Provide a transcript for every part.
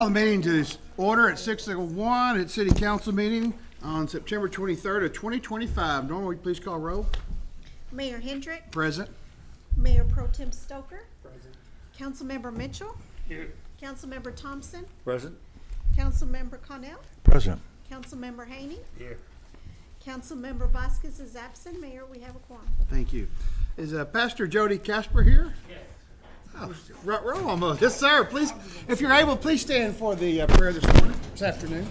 The meeting to order at 6:01 at City Council meeting on September 23rd of 2025. Norma, will you please call roll? Mayor Hendrick, Present. Mayor Pro Tem Stoker, Councilmember Mitchell, Councilmember Thompson, Present. Councilmember Connell, Present. Councilmember Haney, Here. Councilmember Vasquez is absent. Mayor, we have a quorum. Thank you. Is Pastor Jody Casper here? Yes. Oh, front row almost. Yes, sir. Please, if you're able, please stand for the prayer this afternoon.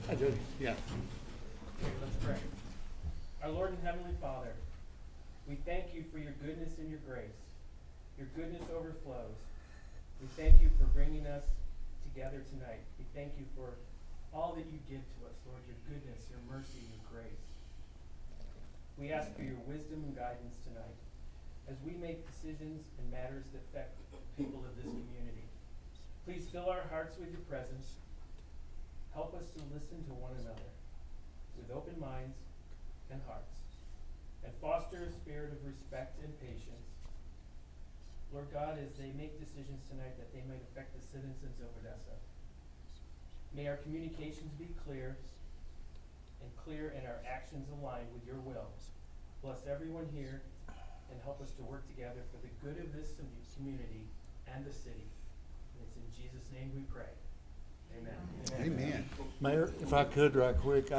Hi, Jody. Yeah. Okay, let's pray. Our Lord and Heavenly Father, we thank you for your goodness and your grace. Your goodness overflows. We thank you for bringing us together tonight. We thank you for all that you give to us, Lord, your goodness, your mercy, your grace. We ask for your wisdom and guidance tonight as we make decisions in matters that affect people of this community. Please fill our hearts with your presence. Help us to listen to one another with open minds and hearts, and foster a spirit of respect and patience. Lord God, as they make decisions tonight that they might affect the citizens of Odessa, may our communications be clear and our actions aligned with your will. Bless everyone here and help us to work together for the good of this community and the city. And it's in Jesus' name we pray. Amen. Amen. Mayor, if I could right quick,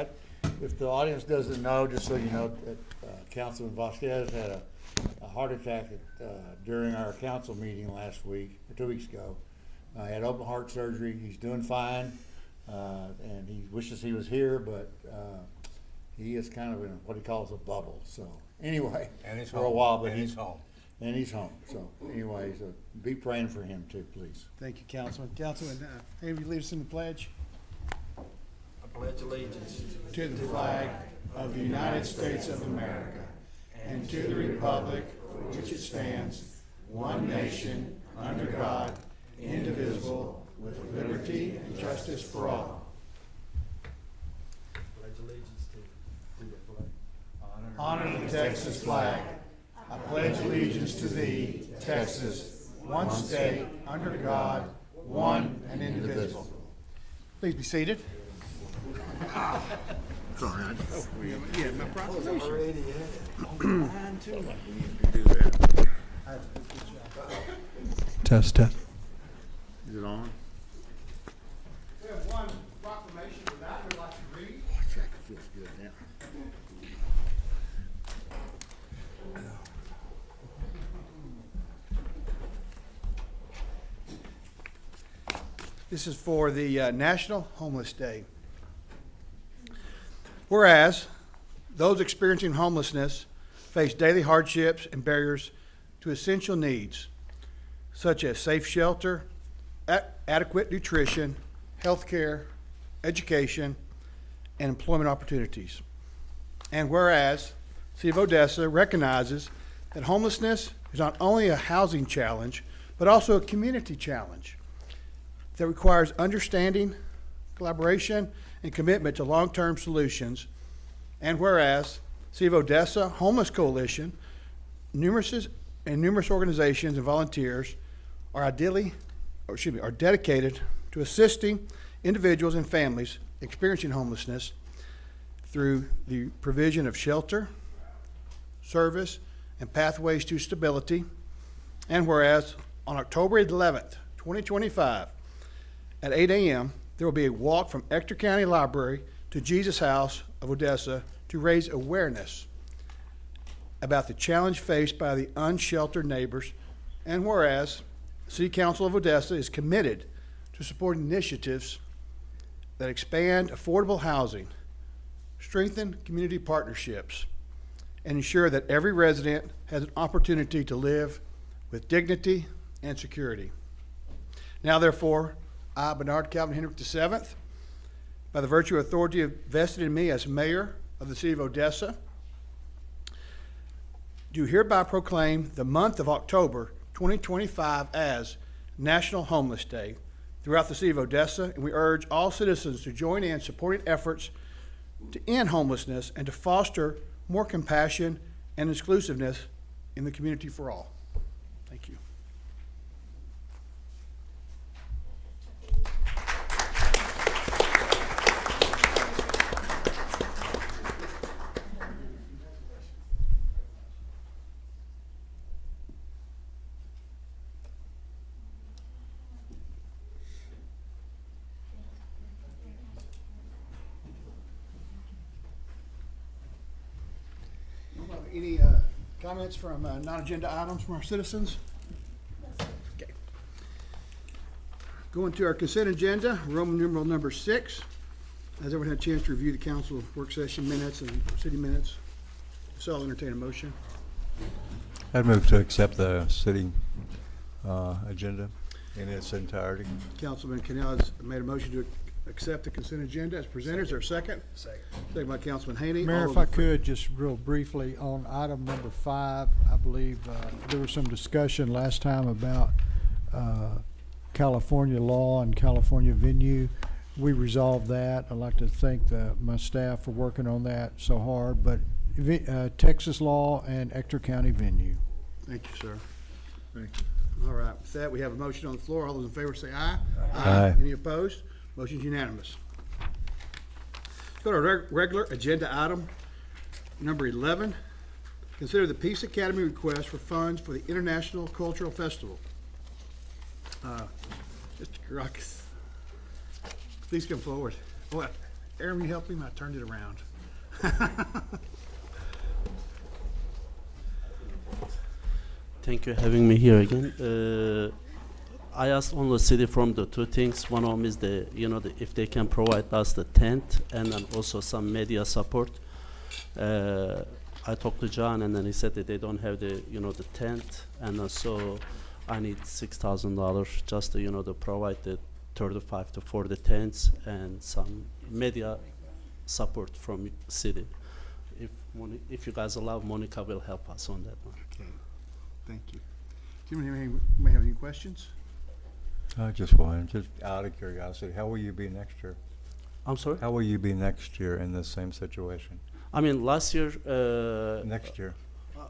if the audience doesn't know, just so you know, that Councilman Vasquez had a heart attack during our council meeting last week, or 2 weeks ago. He had open heart surgery. He's doing fine, and he wishes he was here, but he is kind of in what he calls a bubble. So anyway, And he's for a home. while, but And he's home. And he's home. So anyway, so be praying for him too, please. Thank you, Councilman. Councilman, any of you lead us in the pledge? I pledge allegiance To the flag of the United States of America and to the republic for which it stands, one nation, under God, indivisible, with liberty and justice for all. pledge allegiance to the flag. Honor the Texas flag. I pledge allegiance to thee, Texas, one state, under God, one and indivisible. Please be seated. Sorry, yeah, my proclamation. Test, test. Is it on? We have one proclamation tonight we'd like to read. Check, it feels good now. This is for the National Homeless Day. Whereas those experiencing homelessness face daily hardships and barriers to essential needs, such as safe shelter, adequate nutrition, health care, education, and employment opportunities. And whereas City of Odessa recognizes that homelessness is not only a housing challenge, but also a community challenge that requires understanding, collaboration, and commitment to long-term solutions. And whereas City of Odessa Homeless Coalition, numerous organizations and volunteers are dedicated to assisting individuals and families experiencing homelessness through the provision of shelter, service, and pathways to stability. And whereas on October 11th, 2025, at 8 a.m., there will be a walk from Ector County Library to Jesus House of Odessa to raise awareness about the challenge faced by the unsheltered neighbors. And whereas the City Council of Odessa is committed to supporting initiatives that expand affordable housing, strengthen community partnerships, and ensure that every resident has an opportunity to live with dignity and security. Now, therefore, I, Bernard Calvin Hendrick VII, by the virtue of authority vested in me as mayor of the City of Odessa, do hereby proclaim the month of October 2025 as National Homeless Day throughout the City of Odessa, and we urge all citizens to join in supporting efforts to end homelessness and to foster more compassion and inclusiveness in the community for all. Thank you. Comments from non-agenda items from our citizens? Okay. Going to our consent agenda, Roman numeral number 6. Has everyone had a chance to review the council work session minutes and city minutes? So I'll entertain a motion. I'd move to accept the city agenda in its entirety. Councilman Canal has made a motion to accept the consent agenda as presented. Is there a second? Second by Councilman Haney. Mayor, All if those I in fa- could, just real briefly, on item number 5, I believe there was some discussion last time about California law and California venue. We resolved that. I'd like to thank my staff for working on that so hard, but Texas law and Ector County venue. Thank you, sir. Thank you. All right, with that, we have a motion on the floor. All those in favor say aye. Aye. Any opposed? Motion's unanimous. Let's go to our regular agenda item, number 11. Consider the Peace Academy request for funds for the International Cultural Festival. Mr. Caracas, please come forward. Boy, Aaron, will you help him? I turned it around. Thank you for having me here again. I asked on the city from the two things. One of them is if they can provide us the tent and then also some media support. I talked to John and then he said that they don't have the tent, and so I need $6,000 just to to provide the 35 to 40 tents and some media support from city. If you guys allow, Monica will help us on that one. Okay, thank you. Do you may have any questions? Just one, just out of curiosity, how will you be next year? I'm sorry? How will you be next year in the same situation? I mean, last year, Next year?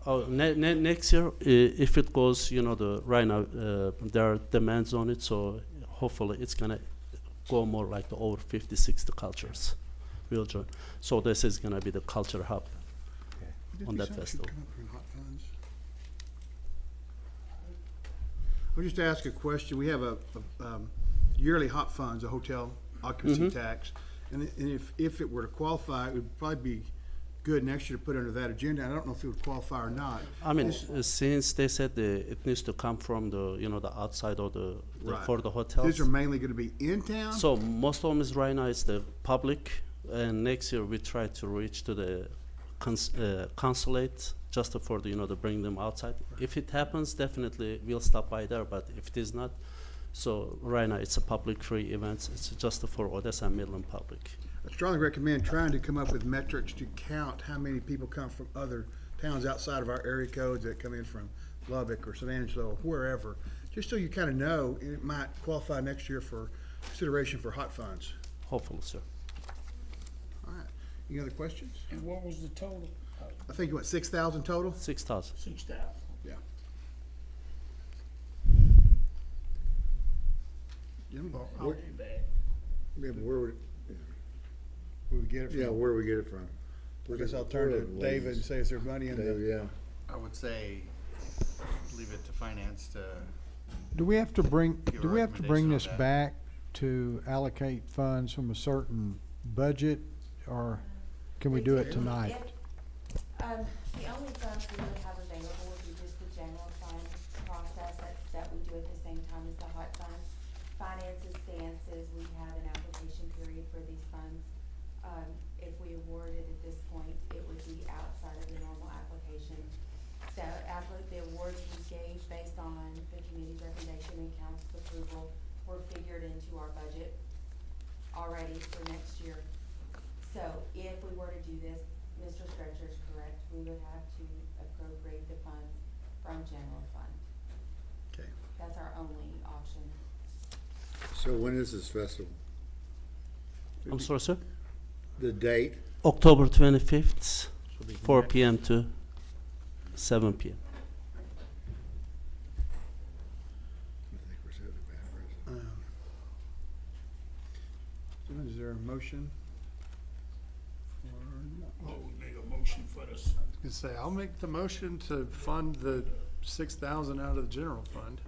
next year, if it goes, right now, there are demands on it, so hopefully it's gonna go more like the over 50, 60 cultures will join. So this is gonna be the culture hub. On that festival. I'll just ask a question. We have a yearly hot funds, a hotel occupancy tax. And if it were to qualify, it would probably be good next year to put under that agenda. I don't know if it would qualify or not. I mean, since they said it needs to come from the, the outside of the Right. for the hotels. These are mainly gonna be in town? So most of them is right now is the public, and next year we try to reach to the consulate just for the to bring them outside. If it happens, definitely we'll stop by there. But if it is not, so right now it's a public free event. It's just for Odessa and Midland public. I strongly recommend trying to come up with metrics to count how many people come from other towns outside of our area codes that come in from Lubbock or San Angelo or wherever, just so you kind of know, and it might qualify next year for consideration for hot funds. Hopefully, sir. All right. Any other questions? And what was the total? I think you went 6,000 total? 6,000. 6,000. Yeah. Jim, I'll do that. Yeah, but where would, where we get it from? yeah, where do we get it from? I guess I'll turn to David and say, is there money in Dave, the? yeah. I would say leave it to finance to, Do we have to bring, Give a do we have to bring recommendation on this that. back to allocate funds from a certain budget, or can we do it tonight? The only funds we would have available would be just the general fund process that we do at the same time as the hot funds. Finances stances, we have an application period for these funds. If we award it at this point, it would be outside of the normal application. The awards we gave based on the committee's recommendation and council's approval were figured into our budget already for next year. So if we were to do this, Mr. Stretcher is correct, we would have to appropriate the funds from general fund. Okay. That's our only option. So when is this festival? I'm sorry, sir. The date? October 25th, 4 p.m. to 7 p.m. I think we're setting a bad precedent. So is there a motion? Oh, we make a motion for this. Can say, I'll make the motion to fund the 6,000 out of the general fund.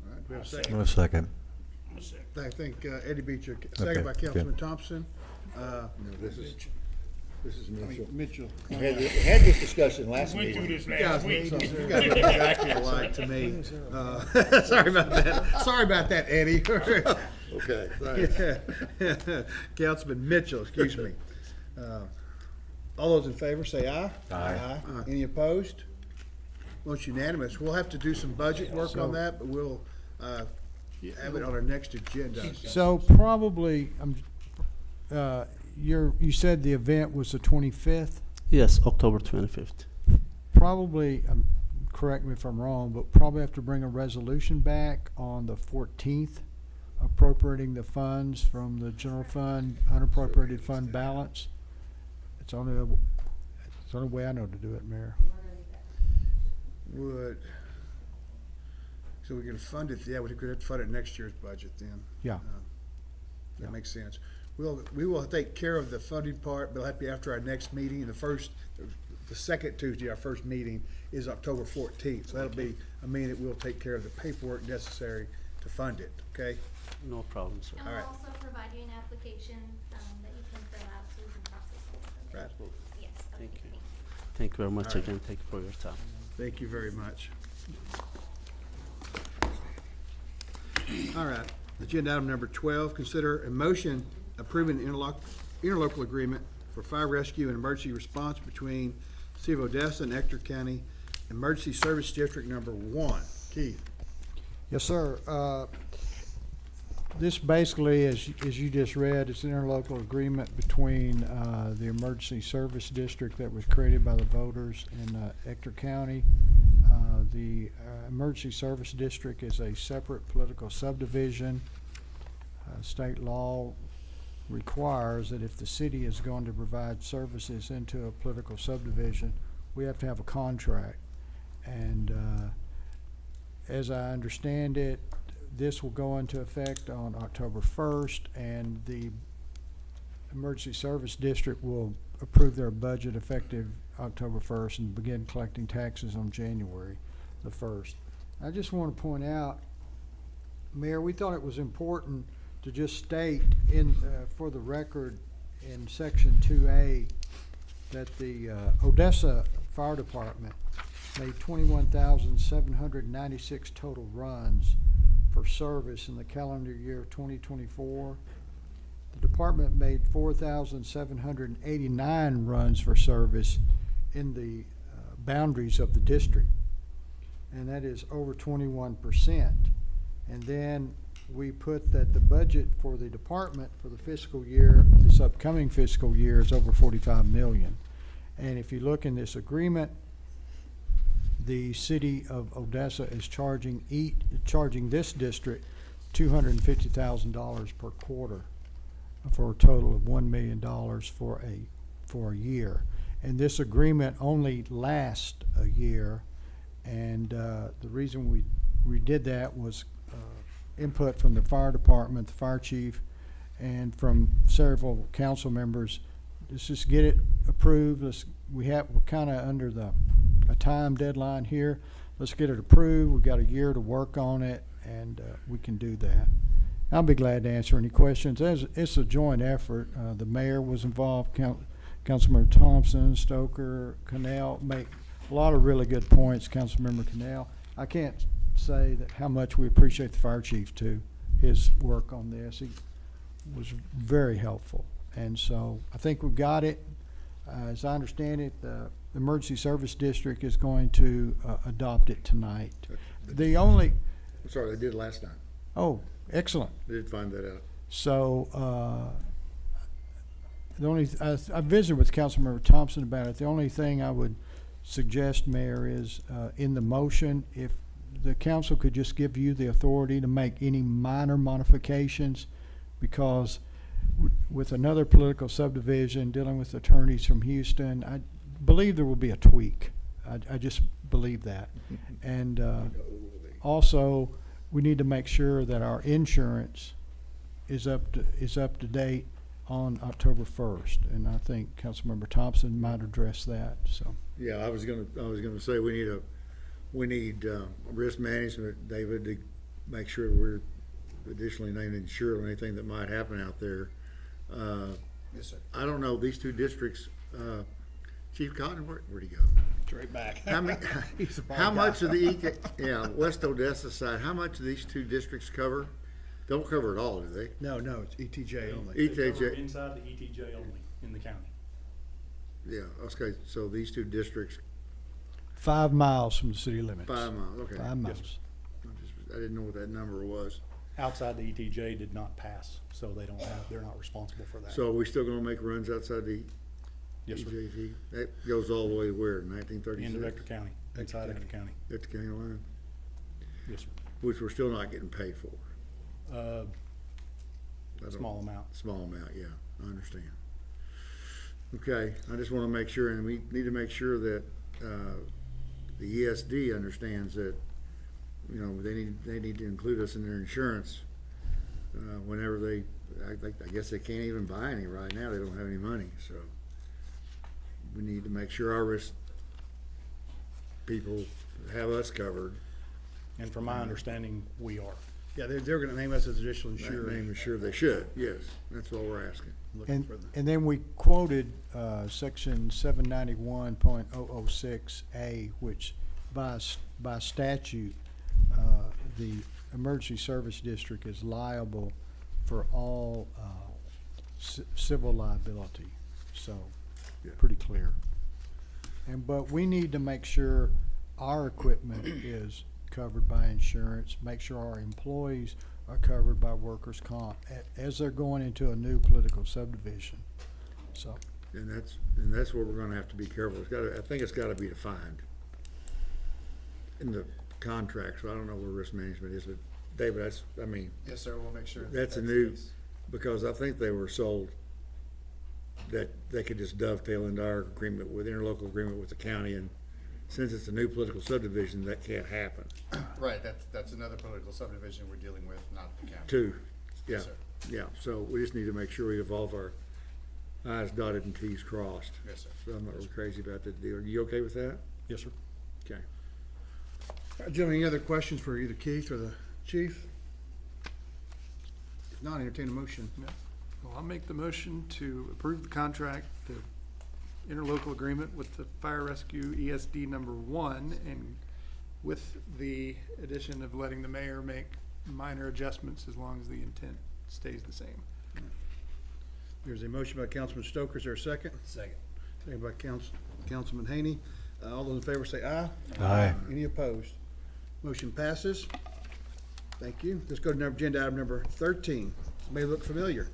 All right, we have a I'll second. A second. I'll second. I think Eddie Beecher, second by Okay, Councilman Thompson. No, this is, This is Mitchell. Mitchell. We had this discussion last Went through meeting. this You guys last look week. so- you guys look exactly alike to me. Sorry about that. Sorry about that, Eddie. Okay, thanks. Councilman Mitchell, excuse me. All those in favor say aye. Aye. Any opposed? Motion unanimous. We'll have to do some budget work on that, but we'll have it on our next agenda. So probably, you said the event was the 25th? Yes, October 25th. Probably, correct me if I'm wrong, but probably have to bring a resolution back on the 14th, appropriating the funds from the general fund, unappropriated fund balance. It's the only way I know to do it, Mayor. So we're gonna fund it, yeah, we could have to fund it next year's budget then. Yeah. That makes sense. We will take care of the funding part, but it'll have to be after our next meeting. The second Tuesday, our first meeting is October 14th. So that'll be, we'll take care of the paperwork necessary to fund it, okay? No problem, sir. And All we'll right. also provide you an application that you can fill out so we can process all of it. Right. Yes. Thank okay, you. Thank you very much All right. again. Thank you for your time. Thank you very much. All right, agenda item number 12, consider a motion approving the interlocal agreement for fire rescue and emergency response between City of Odessa and Ector County Emergency Service District Number 1. Keith? Yes, sir. This basically, as you just read, it's an interlocal agreement between the Emergency Service District that was created by the voters in Ector County. The Emergency Service District is a separate political subdivision. State law requires that if the city is going to provide services into a political subdivision, we have to have a contract. And as I understand it, this will go into effect on October 1st, and the Emergency Service District will approve their budget effective October 1st and begin collecting taxes on January the 1st. I just want to point out, Mayor, we thought it was important to just state for the record in Section 2A that the Odessa Fire Department made 21,796 total runs for service in the calendar year 2024. The department made 4,789 runs for service in the boundaries of the district, and that is over 21%. And then we put that the budget for the department for the fiscal year, this upcoming fiscal year, is over 45 million. And if you look in this agreement, the city of Odessa is charging this district $250,000 per quarter for a total of $1 million for a year. And this agreement only lasts a year, and the reason we did that was input from the fire department, the fire chief, and from several council members. Let's just get it approved. We're kind of under a time deadline here. Let's get it approved. We've got a year to work on it, and we can do that. I'll be glad to answer any questions. It's a joint effort. The mayor was involved, Councilmember Thompson, Stoker, Cannell make a lot of really good points. Councilmember Cannell, I can't say that how much we appreciate the fire chief too. His work on this, he was very helpful, and so I think we've got it. As I understand it, the Emergency Service District is going to adopt it tonight. The only, I'm sorry, they did last time. oh, excellent. They did find that out. So I visited with Councilmember Thompson about it. The only thing I would suggest, Mayor, is in the motion, if the council could just give you the authority to make any minor modifications, because with another political subdivision dealing with attorneys from Houston, I believe there will be a tweak. I just believe that. And also, we need to make sure that our insurance is up to date on October 1st, and I think Councilmember Thompson might address that. So Yeah, I was gonna say we need risk management, David, to make sure we're additionally named insured on anything that might happen out there. Yes, sir. I don't know, these two districts, Chief Cotton, where'd he go? Straight back. How many, He's a bald how guy. much of the West Odessa side, how much do these two districts cover? Don't cover it all, do they? No, it's ETJ only. ETJ, Inside the ETJ only, in the county. yeah, okay, so these two districts, 5 miles from the city limits. 5 miles, okay. 5 miles. I didn't know what that number was. Outside the ETJ did not pass, so they're not responsible for that. So are we still gonna make runs outside the Yes, sir. EJT? That goes all the way where, 1936? Into Ector County, inside Ector County. At the county line, Yes, sir. which we're still not getting paid for. I don't- Small amount. Small amount, yeah, I understand. Okay, I just wanna make sure, and we need to make sure that, the ESD understands that, you know, they need to include us in their insurance, whenever I guess they can't even buy any right now, they don't have any money, so. We need to make sure our risk people have us covered. And from my understanding, we are. Yeah, they're gonna name us as additional insurer. Name is sure they should, yes, that's what we're asking. Looking And, for the- and then we quoted, section 791.006A, which by statute, the emergency service district is liable for all, civil liability. So, Yeah. pretty clear. But we need to make sure our equipment is covered by insurance, make sure our employees are covered by workers' comp as they're going into a new political subdivision. So, And that's where we're gonna have to be careful. I think it's gotta be defined in the contract, so I don't know where risk management is, but David, Yes, sir, we'll make sure. that's a new, because I think they were sold that they could just dovetail into our agreement with, interlocal agreement with the county, and since it's a new political subdivision, that can't happen. Right, that's another political subdivision we're dealing with, not the county. Two, yeah, Yes, sir. yeah, so we just need to make sure we evolve our i's dotted and t's crossed. Yes, sir. So I'm not really crazy about that deal. Are you okay with that? Yes, sir. Okay. All right, gentlemen, any other questions for either Keith or the chief? If not, entertain a motion. Well, I'll make the motion to approve the contract, the interlocal agreement with the fire rescue ESD number 1, and with the addition of letting the mayor make minor adjustments as long as the intent stays the same. There's a motion by Councilman Stoker. Is there a second? Second. Second by Councilman Haney. All those in favor say aye. Aye. Any opposed? Motion passes. Thank you. Let's go to agenda item number 13. This may look familiar,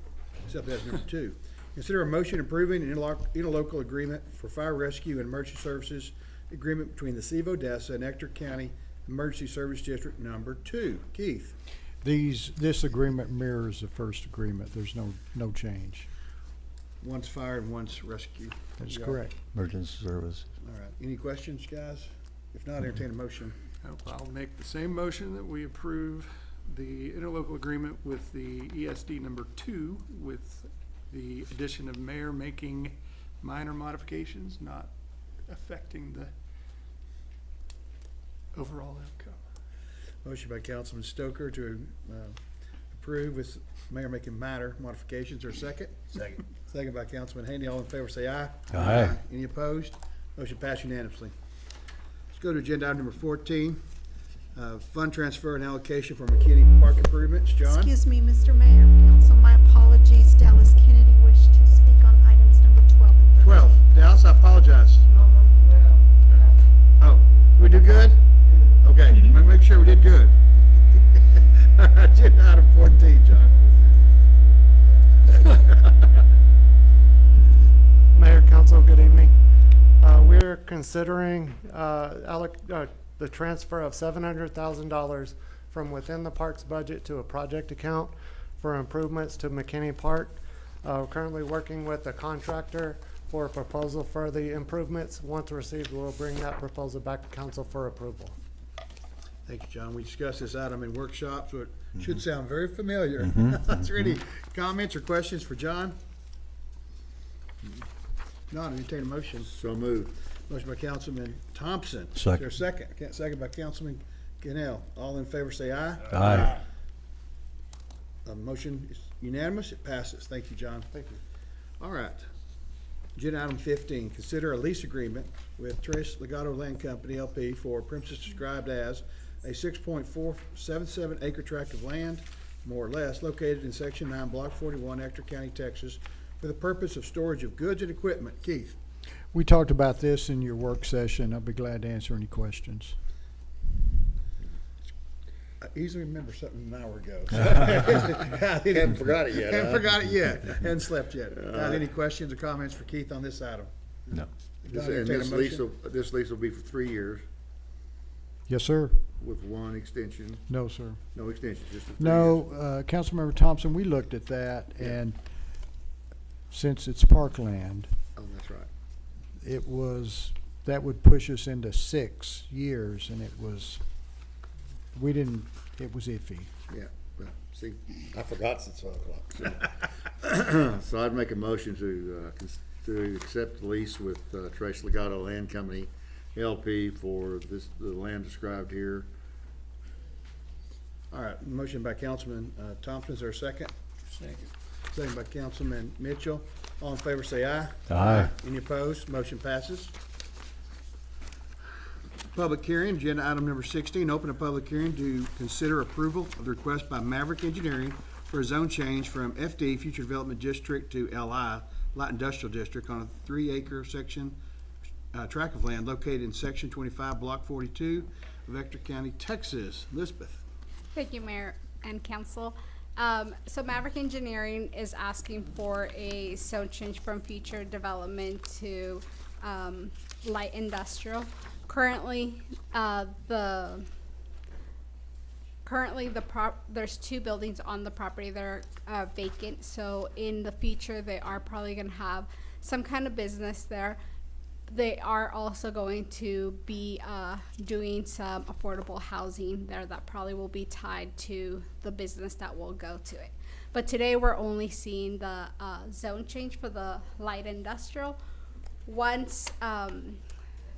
except that's number 2. Consider a motion approving an interlocal agreement for fire rescue and emergency services agreement between the City of Odessa and Ector County Emergency Service District number 2. Keith? this agreement mirrors the first agreement. There's no change. One's fire and one's rescue. That's Yeah. correct. Emergency service. All right. Any questions, guys? If not, entertain a motion. I'll make the same motion that we approve the interlocal agreement with the ESD number 2, with the addition of mayor making minor modifications, not affecting the overall outcome. Motion by Councilman Stoker to approve with mayor making minor modifications. Or a second? Second. Second by Councilman Haney. All in favor say aye. Aye. Any opposed? Motion passed unanimously. Let's go to agenda item number 14. Fund transfer and allocation for McKinney Park improvements. John? Excuse me, Mr. Mayor, Council, my apologies. Dallas Kennedy wished to speak on items number 12 and 13. 12. Dallas, I apologize. Oh, did we do good? Okay, make sure we did good. All right, agenda item 14, John. Mayor, Council, good evening. We're considering the transfer of $700,000 from within the parks budget to a project account for improvements to McKinney Park. We're currently working with a contractor for a proposal for the improvements. Once received, we'll bring that proposal back to council for approval. Thank you, John. We discussed this item in workshop, so it should sound very familiar. Is there any comments or questions for John? Not, entertain a motion. So moved. Motion by Councilman Thompson. Second. Is there a second? Second by Councilman Ganell. All in favor say aye. Aye. Motion is unanimous. It passes. Thank you, John. Thank you. All right. Agenda item 15, consider a lease agreement with Tres Legato Land Company LP for premises described as a 6.477 acre tract of land, more or less, located in Section 9, Block 41, Ector County, Texas, for the purpose of storage of goods and equipment. Keith? We talked about this in your work session. I'll be glad to answer any questions. I easily remember something an hour ago. Haven't forgot it yet, Haven't huh? forgot it yet. Haven't slept yet. Any questions or comments for Keith on this item? No. This- Don, And entertain a this lease motion? this lease will be for 3 years Yes, sir. with one extension. No, sir. No extension, just for 3 years. No, Councilmember Thompson, we looked at that, Yeah. and since it's parkland, Oh, that's right. that would push us into 6 years, and it was iffy. Yeah, well, see, I forgot since 12 o'clock. So I'd make a motion to accept the lease with Trace Legato Land Company LP for the land described here. All right, motion by Councilman Thompson. Is there a second? Second. Second by Councilman Mitchell. All in favor, say aye. Aye. Any opposed? Motion passes. Public hearing, agenda item number 16, open a public hearing to consider approval of the request by Maverick Engineering for a zone change from FD, Future Development District, to LI, Light Industrial District, on a 3-acre section, tract of land located in Section 25, Block 42 of Ector County, Texas. Elizabeth? Thank you, Mayor and Council. So Maverick Engineering is asking for a zone change from future development to light industrial. Currently, there's 2 buildings on the property that are vacant. So in the future, they are probably going to have some kind of business there. They are also going to be doing some affordable housing there that probably will be tied to the business that will go to it. But today we're only seeing the zone change for the light industrial. Once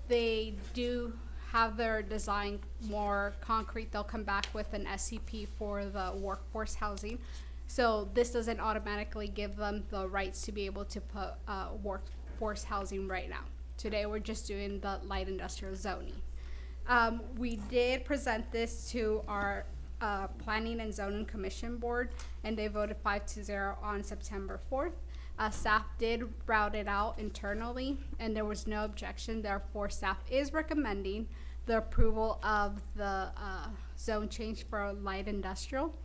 they do have their design more concrete, they'll come back with an SCP for the workforce housing. So this doesn't automatically give them the rights to be able to put workforce housing right now. Today, we're just doing the light industrial zoning. We did present this to our Planning and Zoning Commission Board, and they voted 5-0 on September 4th. Staff did route it out internally, and there was no objection. Therefore, staff is recommending the approval of the zone change for light industrial.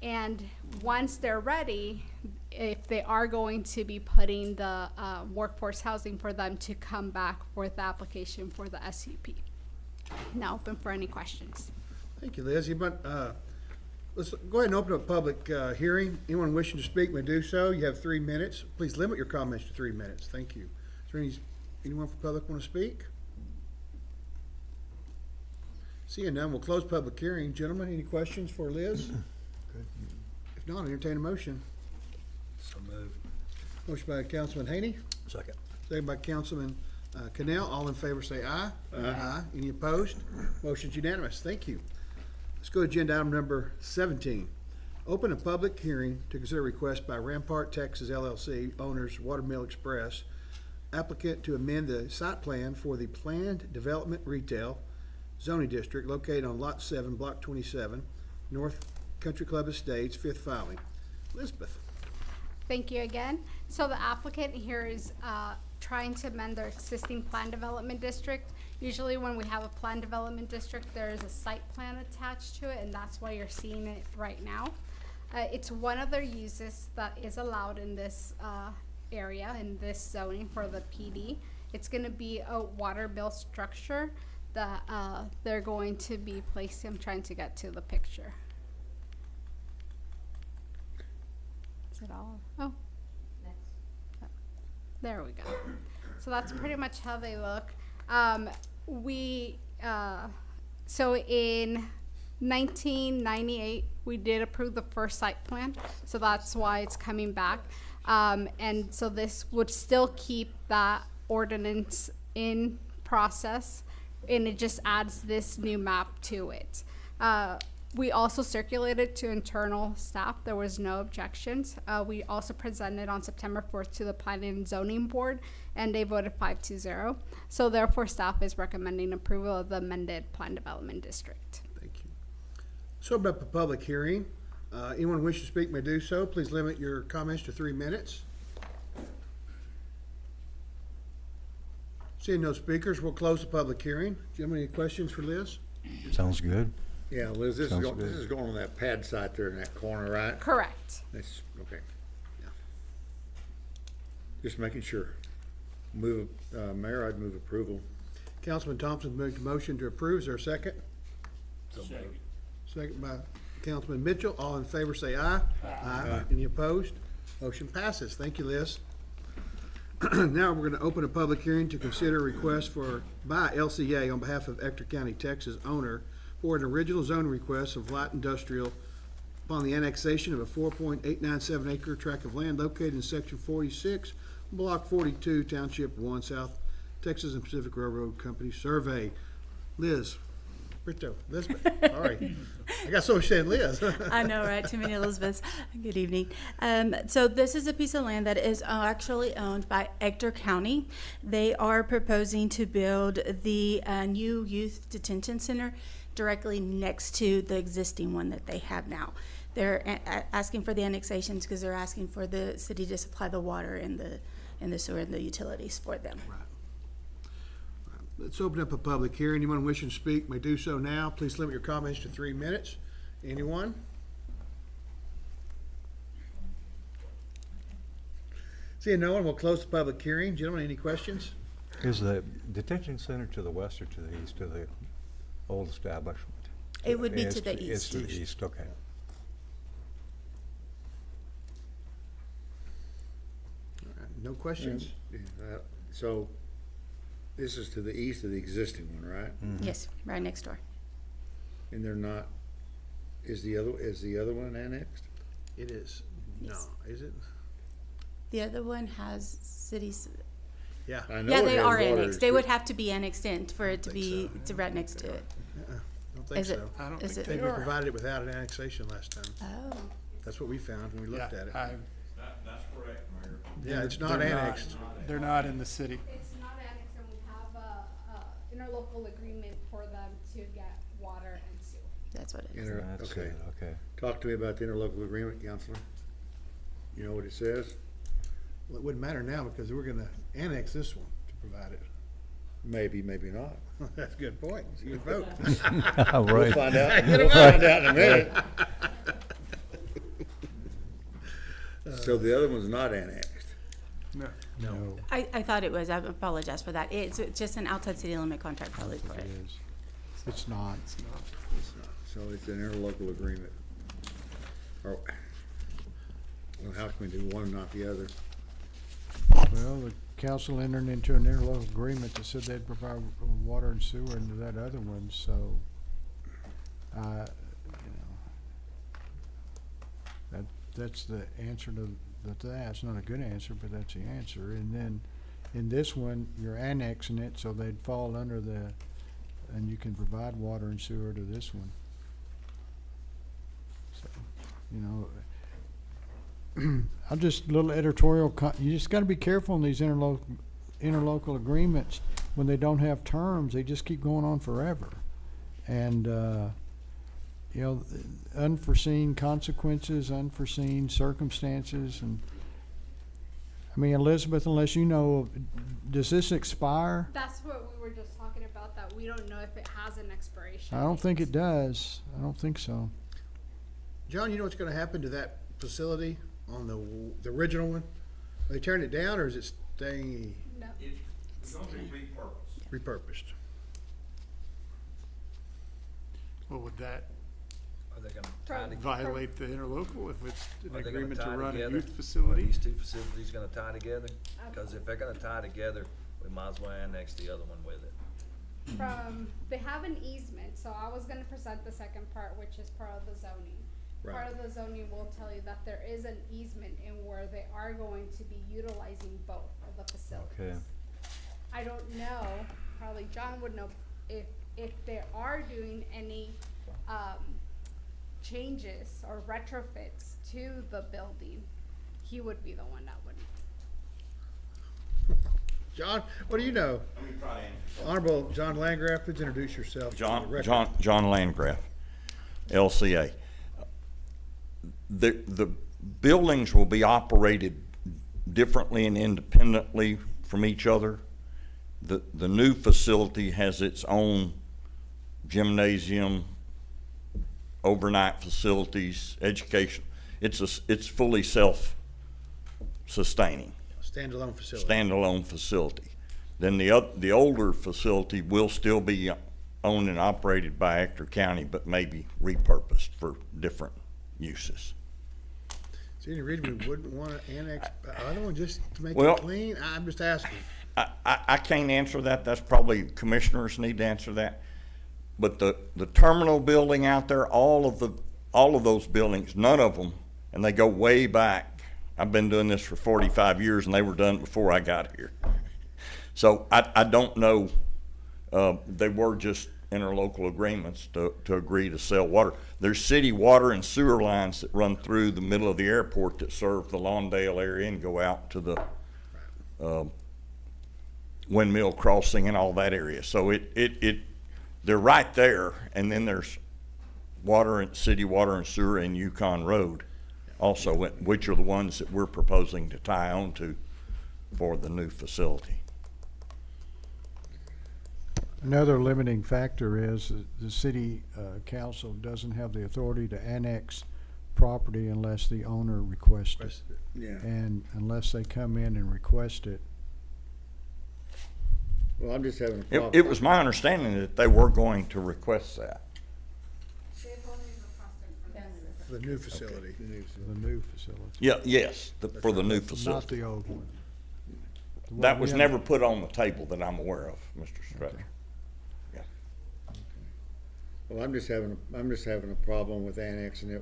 And once they're ready, if they are going to be putting the workforce housing, for them to come back for the application for the SCP. Now open for any questions. Thank you, Liz. Let's go ahead and open up a public hearing. Anyone wishing to speak may do so. You have 3 minutes. Please limit your comments to 3 minutes. Thank you. Is there anyone from public want to speak? Seeing none, we'll close public hearing. Gentlemen, any questions for Liz? If not, entertain a motion. So moved. Motion by Councilman Haney, Second. second by Councilman Cannell. All in favor say aye. Aye. Any opposed? Motion's unanimous. Thank you. Let's go to agenda item number 17. Open a public hearing to consider request by Rampart Texas LLC, owners Watermill Express, applicant to amend the site plan for the planned development retail zoning district located on Lot 7, Block 27, North Country Club Estates, 5th filing. Elizabeth? Thank you again. So the applicant here is trying to amend their existing plan development district. Usually when we have a plan development district, there is a site plan attached to it, and that's why you're seeing it right now. It's one of their uses that is allowed in this area, in this zoning for the PD. It's gonna be a water bill structure that they're going to be placing. I'm trying to get to the picture. Is it all? Oh. There we go. So that's pretty much how they look. So in 1998, we did approve the first site plan, so that's why it's coming back. And so this would still keep that ordinance in process, and it just adds this new map to it. We also circulated to internal staff. There was no objections. We also presented on September 4th to the Planning and Zoning Board, and they voted 5-0. So therefore, staff is recommending approval of the amended Plan Development District. Thank you. So open up a public hearing. Anyone wish to speak may do so. Please limit your comments to 3 minutes. Seeing no speakers, we'll close the public hearing. Jim, any questions for Liz? Sounds good. Yeah, Liz, this is Sounds going, this good. is going on that pad site there in that corner, right? Correct. That's, okay. Just making sure. Move, Mayor, I'd move approval. Councilman Thompson moved a motion to approve. Is there a second? Second by Councilman Mitchell. All in favor say aye. Aye. Any opposed? Motion passes. Thank you, Liz. Now we're going to open a public hearing to consider a request by LCA on behalf of Ector County, Texas owner for an original zone request of light industrial upon the annexation of a 4.897 acre tract of land located in section 46, block 42, township 1, South Texas and Pacific Railroad Company survey. Liz, Brito, Elizabeth, sorry. I got so much saying Liz. I know, right? Too many Elizabeths. Good evening. So this is a piece of land that is actually owned by Ector County. They are proposing to build the new youth detention center directly next to the existing one that they have now. They're asking for the annexations because they're asking for the city to supply the water and the sewer and the utilities for them. Right. Let's open up a public hearing. Anyone wishing to speak may do so now. Please limit your comments to 3 minutes. Anyone? Seeing no one, we'll close the public hearing. Gentlemen, any questions? Is the detention center to the west or to the east of the old establishment? It would be It's to the It's east. to the east, okay. All right, no questions? So this is to the east of the existing one, right? Yes, right next door. And they're not, is the other one annexed? It is. Yes. No, is it? The other one has cities. Yeah. I know Yeah, it they has are water annexed. They and would sewer. have to be annexed in for it to be to right next to it. Don't think Is it? so. I don't Is think I it? think we provided it without an annexation last time. Oh. That's what we found when we looked at it. That's correct, Mayor. Yeah, it's not annexed. They're not in the city. It's not annexed, and we have a interlocal agreement for them to get water and sewer. That's what it is. That's Okay. it, okay. Talk to me about the interlocal agreement, Counselor. You know what it says? Well, it wouldn't matter now because we're gonna annex this one to provide it. Maybe, maybe not. That's a good point. It's a good vote. All We'll right. find out, we'll find out in a minute. So the other one's not annexed? No. No. I thought it was. I apologize for that. It's just an outside city limit contract probably for It it. is. It's not. It's not. So it's an interlocal agreement. Or, well, how can we do one and not the other? Well, the council entered into an interlocal agreement that said they'd provide water and sewer into that other one, so, that's the answer to that. It's not a good answer, but that's the answer. And then, in this one, you're annexing it, so they'd fall under and you can provide water and sewer to this one. So, I'm just a little editorial, you just gotta be careful in these interlocal agreements. When they don't have terms, they just keep going on forever. And, unforeseen consequences, unforeseen circumstances, and, I mean, Elizabeth, unless you know, does this expire? That's what we were just talking about, that we don't know if it has an expiration. I don't think it does. I don't think so. John, you know what's gonna happen to that facility on the original one? Are they tearing it down or is it staying No. It's going to be repurposed. repurposed? Well, would that Are they gonna From- tie together? violate the interlocal if it's an Are they gonna agreement to tie run a together? youth Are facility? these two facilities gonna tie together? Cause if they're gonna tie together, we might as well annex the other one with it. They have an easement, so I was gonna present the second part, which is part of the zoning. Part of the zoning will tell you that there is an easement in where they are going to be utilizing both of the facilities. Okay. I don't know, probably John would know if they are doing any, changes or retrofits to the building, he would be the one that would. John, what do you know? Honorable John Landgraf, please introduce yourself. to the record. John Landgraf, LCA. The buildings will be operated differently and independently from each other. The new facility has its own gymnasium, overnight facilities, education. It's fully self-sustaining. Standalone facility. Standalone facility. Then the older facility will still be owned and operated by Ector County, but maybe repurposed for different uses. Is there any reason we wouldn't want to annex other one just to make Well, it clean? I'm just asking. I can't answer that. That's probably commissioners need to answer that. But the terminal building out there, all of those buildings, none of them, and they go way back. I've been doing this for 45 years, and they were done before I got here. So I don't know. They were just interlocal agreements to agree to sell water. There's city water and sewer lines that run through the middle of the airport that serve the Lawndale area and go out to the Windmill Crossing and all that area. So they're right there, and then there's city water and sewer and Yukon Road also, which are the ones that we're proposing to tie on to for the new facility. Another limiting factor is that the city council doesn't have the authority to annex property unless the owner requests it. Yeah. And unless they come in and request it. Well, I'm just having a problem. It was my understanding that they were going to request that. For the new facility. The new facility. Yeah, yes, for the new Not facility. the old one. The one That we was have- never put on the table that I'm aware of, Mr. Stretcher. Yeah. Well, I'm just having a problem with annexing it,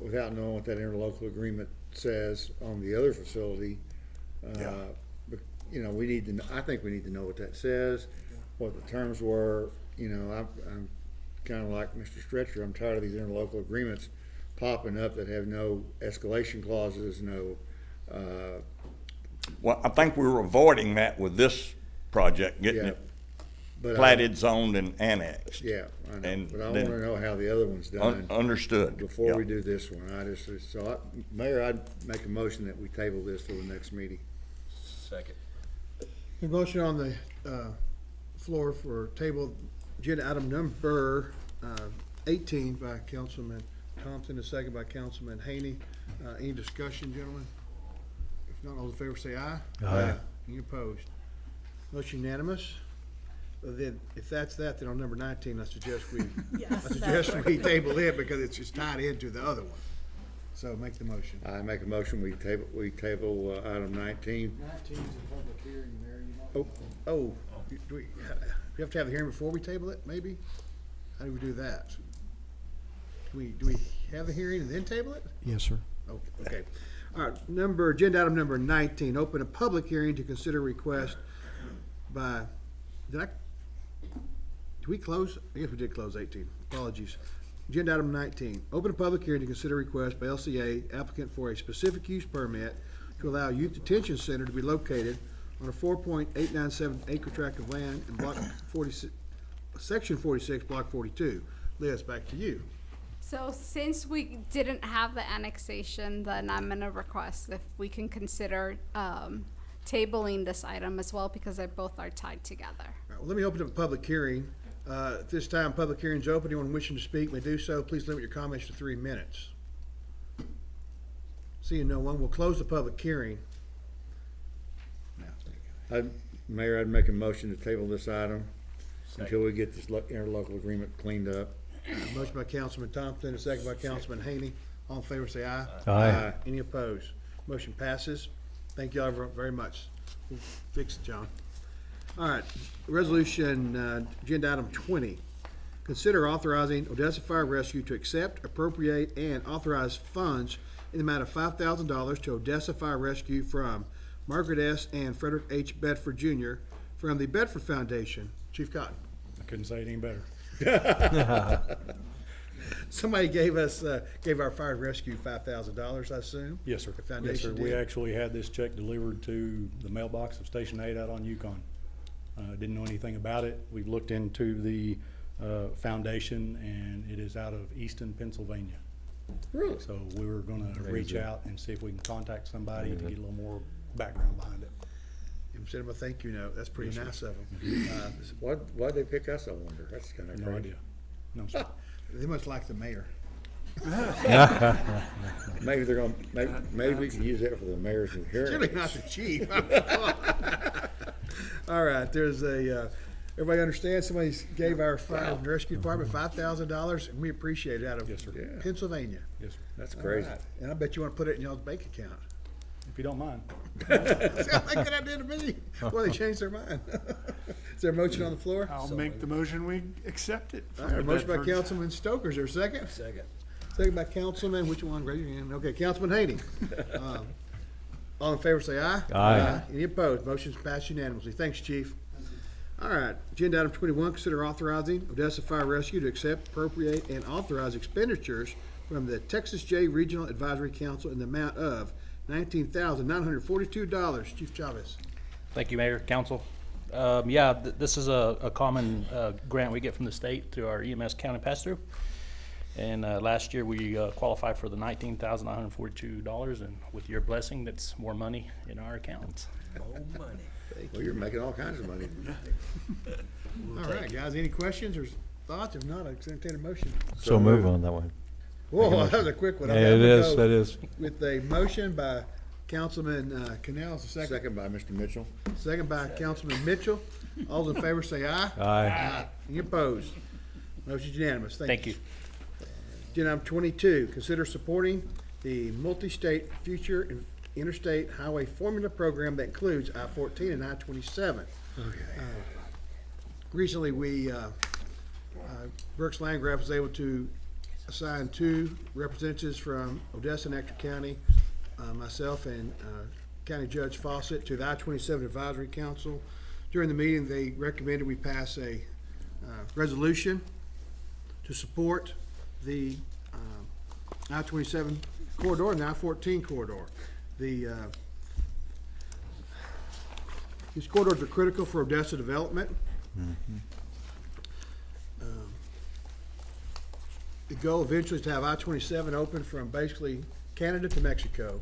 without knowing what that interlocal agreement says on the other facility. Yeah. But, we need to, I think we need to know what that says, what the terms were. I'm kind of like Mr. Stretcher. I'm tired of these interlocal agreements popping up that have no escalation clauses, no, Well, I think we were avoiding that with this project, getting Yeah. it but platted, zoned, and annexed. Yeah, I know, And but I then- wanna know how the other one's done. Understood. Before Yeah. we do this one, Mayor, I'd make a motion that we table this till the next meeting. Second. A motion on the floor for table agenda item number 18 by Councilman Thompson, a second by Councilman Haney. Any discussion, gentlemen? If not, all in favor say aye. Aye. Any opposed? Motion unanimous. Then, if that's that, then on number 19, I suggest we table it because it's just tied into the other one. So make the motion. I make a motion, we table item 19. 19 is a public hearing, Mayor, you know. Oh, do we have to have a hearing before we table it, maybe? How do we do that? Do we have the hearing and then table it? Yes, sir. Okay. All right, agenda item number 19, open a public hearing to consider request by, did we close? I guess we did close 18. Apologies. Agenda item 19, open a public hearing to consider request by LCA applicant for a specific use permit to allow youth detention center to be located on a 4.897 acre tract of land in block 46, section 46, block 42. Liz, back to you. So since we didn't have the annexation, then I'm gonna request if we can consider tabling this item as well because they both are tied together. All right, well, let me open up a public hearing. At this time, public hearing is open. Anyone wishing to speak may do so. Please limit your comments to 3 minutes. Seeing no one, we'll close the public hearing. Mayor, I'd make a motion to table this item until we get this interlocal agreement cleaned up. Motion by Councilman Thompson, a second by Councilman Haney. All in favor, say aye. Aye. Any opposed? Motion passes. Thank you all very much. We'll fix it, John. All right, resolution, agenda item 20. Consider authorizing Odessa Fire Rescue to accept, appropriate, and authorize funds in the amount of $5,000 to Odessa Fire Rescue from Margaret S. and Frederick H. Bedford Jr. from the Bedford Foundation. Chief Cotton. I couldn't say it any better. Somebody gave us, gave our fire and rescue $5,000, I assume? Yes, sir. The Yes, sir. foundation We did? actually had this check delivered to the mailbox of Station 8 out on Yukon. Didn't know anything about it. We've looked into the foundation, and it is out of Easton, Pennsylvania. Really? So we were gonna reach Amazing. out and see if we can contact somebody to get a little more background behind it. And send them a thank you note. That's pretty Yes, sir. nice of them. Why'd they pick us, I wonder? That's kinda crazy. No idea. No, sir. They must like the mayor. Maybe they're gonna, maybe we can use that for the mayor's Surely hearing. not the chief. All right, there's a, everybody understands somebody gave our fire and rescue department $5,000, and we appreciate it out of Yes, sir. Yeah. Pennsylvania. Yes, sir. That's All crazy. right. And I bet you want to put it in y'all's bank account. If you don't mind. Sounds like a good idea to me. Well, they changed their mind. Is there a motion on the floor? I'll make the motion, we accept it. All from right, the motion by Bedfords. Councilman Stoker, is there a second? Second. Second by Councilman, which one, raise your hand, okay, Councilman Haney. All in favor, say aye. Aye. Any opposed, motion's passed unanimously, thanks, chief. All right, agenda item 21, consider authorizing Odessa Fire Rescue to accept, appropriate, and authorize expenditures from the Texas J Regional Advisory Council in the amount of $19,942. Chief Chavez. Thank you, Mayor, Council. This is a common grant we get from the state through our EMS county pass-through. And last year, we qualified for the $19,942, and with your blessing, that's more money in our accounts. More money. Well, you're making all kinds of money. All right, guys, any questions or thoughts? If not, I entertain a motion. So move on that one. Whoa, that was a quick one. Yeah, Okay, I'm it gonna is, go it is. With a motion by Councilman Canals, a second. Second by Mr. Mitchell. Second by Councilman Mitchell. All those in favor say aye. Aye. Any opposed? Motion's unanimous. Thank you. Agenda item 22, consider supporting the multi-state future and interstate highway formula program that includes I-14 and I-27. Okay. Recently, Brooks Landgraf was able to assign 2 representatives from Odessa and Ector County, myself and County Judge Fawcett, to the I-27 Advisory Council. During the meeting, they recommended we pass a resolution to support the I-27 corridor and the I-14 corridor. These corridors are critical for Odessa development. The goal eventually is to have I-27 open from basically Canada to Mexico,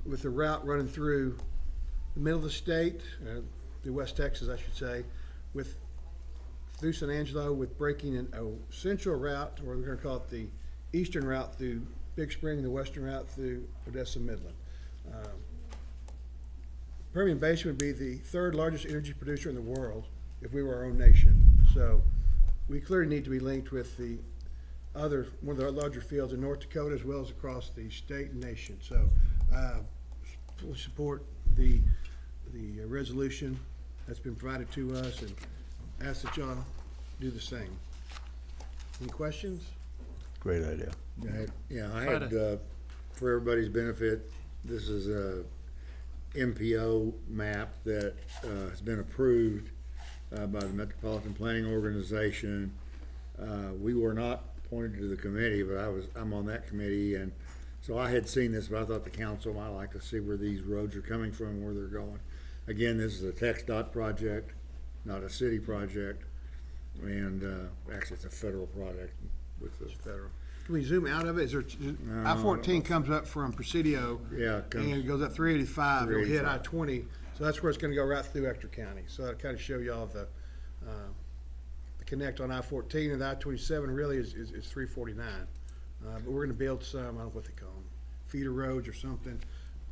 with the route running through the middle of the state, through West Texas, I should say, through San Angelo, with breaking in a central route, or we're gonna call it the eastern route through Big Spring, and the western route through Odessa Midland. Permian Basin would be the 3rd largest energy producer in the world if we were our own nation. So we clearly need to be linked with the one of the larger fields in North Dakota, as well as across the state and nation. So fully support the resolution that's been provided to us, and ask that y'all do the same. Any questions? Great idea. I had, for everybody's benefit, this is a MPO map that has been approved by the Metropolitan Planning Organization. We were not appointed to the committee, but I'm on that committee, and so I had seen this, but I thought the council might like to see where these roads are coming from and where they're going. Again, this is a TxDOT project, not a city project, and actually it's a federal project with the Federal. Can we zoom out of it? Is there, I-14 comes up from Presidio. Yeah, it comes- And it goes up 385, it'll hit 385. I-20, so that's where it's gonna go right through Ector County. So that'll kind of show y'all the connect on I-14, and the I-27 really is 349. But we're gonna build some, I don't know what they call them, feeder roads or something,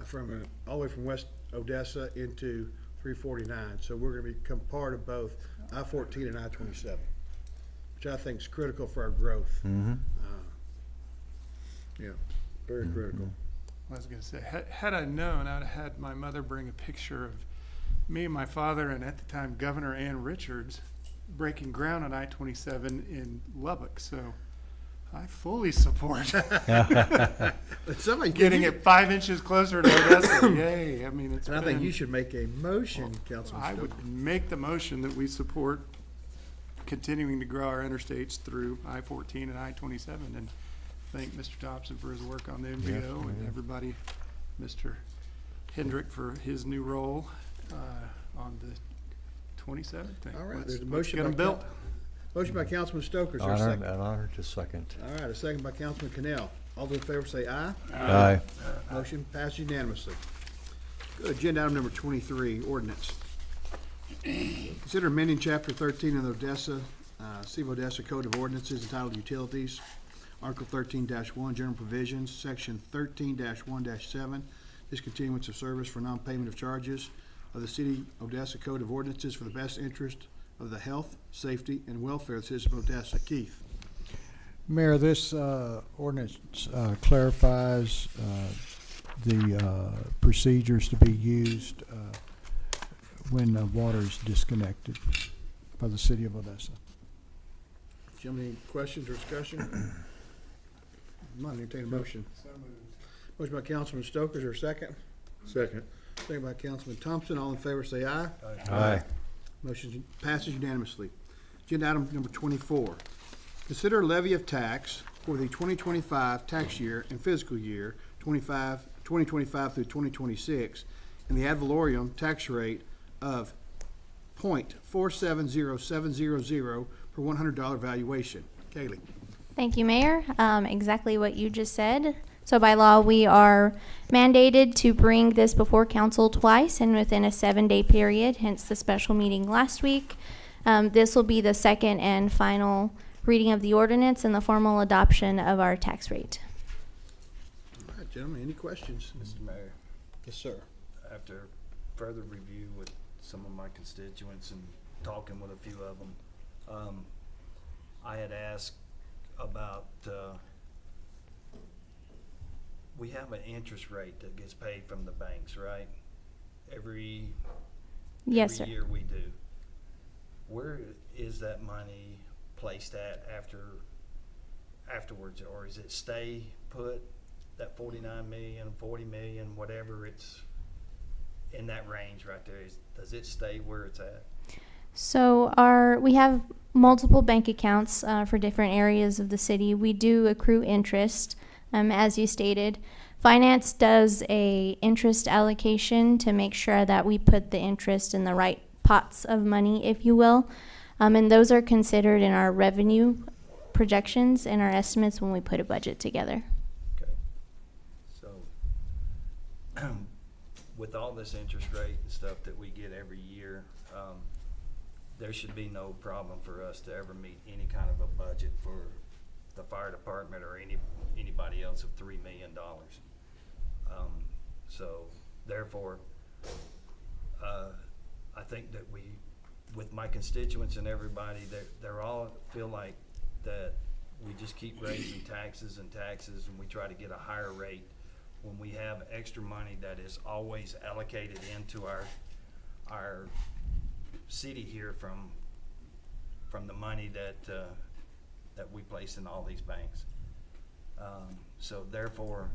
from, all the way from West Odessa into 349. So we're gonna become part of both I-14 and I-27, which I think is critical for our growth. Yeah, very critical. I was gonna say, had I known, I'd have had my mother bring a picture of me and my father, and at the time Governor Ann Richards, breaking ground on I-27 in Lubbock, so I fully support Somebody getting it 5 inches closer to Odessa. Yay, I mean, it's And I think been- you should make a motion, Councilman I Stoker. would make the motion that we support continuing to grow our interstates through I-14 and I-27. And thank Mr. Thompson for his work on the MVO and yeah. everybody, Mr. Hendrick for his new role on the 27th. All right, Let's- there's a let's motion get by 'em built. Motion by Councilman Stoker, is there a Honor, second? an honor to second. All right, a second by Councilman Cannell. All those in favor say aye. Aye. Motion passed unanimously. Good. Agenda item number 23, ordinance. Consider amending Chapter 13 of the Odessa, City of Odessa Code of Ordinances entitled Utilities, Article 13-1, General Provisions, Section 13-1-7, discontinuance of service for non-payment of charges of the City of Odessa Code of Ordinances for the best interest of the health, safety, and welfare of the citizens of Odessa. Keith. Mayor, this ordinance clarifies the procedures to be used when water is disconnected by the City of Odessa. Gentlemen, any questions or discussion? I'm not entertain a motion. Motion by Councilman Stoker, is there a second? Second. Second by Councilman Thompson. All in favor say aye. Aye. Motion passes unanimously. Agenda item number 24. Consider levy of tax for the 2025 tax year and fiscal year 2025 through 2026, and the ad valorem tax rate of .470700 per $100 valuation. Kaylee. Thank you, Mayor. Exactly what you just said. So by law, we are mandated to bring this before council twice and within a 7-day period, hence the special meeting last week. This will be the second and final reading of the ordinance and the formal adoption of our tax rate. All right, gentlemen, any questions? Mr. Mayor, Yes, sir. after further review with some of my constituents and talking with a few of them, I had asked about, we have an interest rate that gets paid from the banks, right? Every Yes, sir. year we do. Where is that money placed at afterwards, or is it stay put, that 49 million, 40 million, whatever it's in that range right there? Does it stay where it's at? So we have multiple bank accounts for different areas of the city. We do accrue interest, as you stated. Finance does a interest allocation to make sure that we put the interest in the right pots of money, if you will. And those are considered in our revenue projections and our estimates when we put a budget together. Okay. So, with all this interest rate and stuff that we get every year, there should be no problem for us to ever meet any kind of a budget for the fire department or anybody else of $3 million. So therefore, I think that with my constituents and everybody, they're all feel like that we just keep raising taxes and taxes, and we try to get a higher rate when we have extra money that is always allocated into our city here from the money that we place in all these banks. So therefore,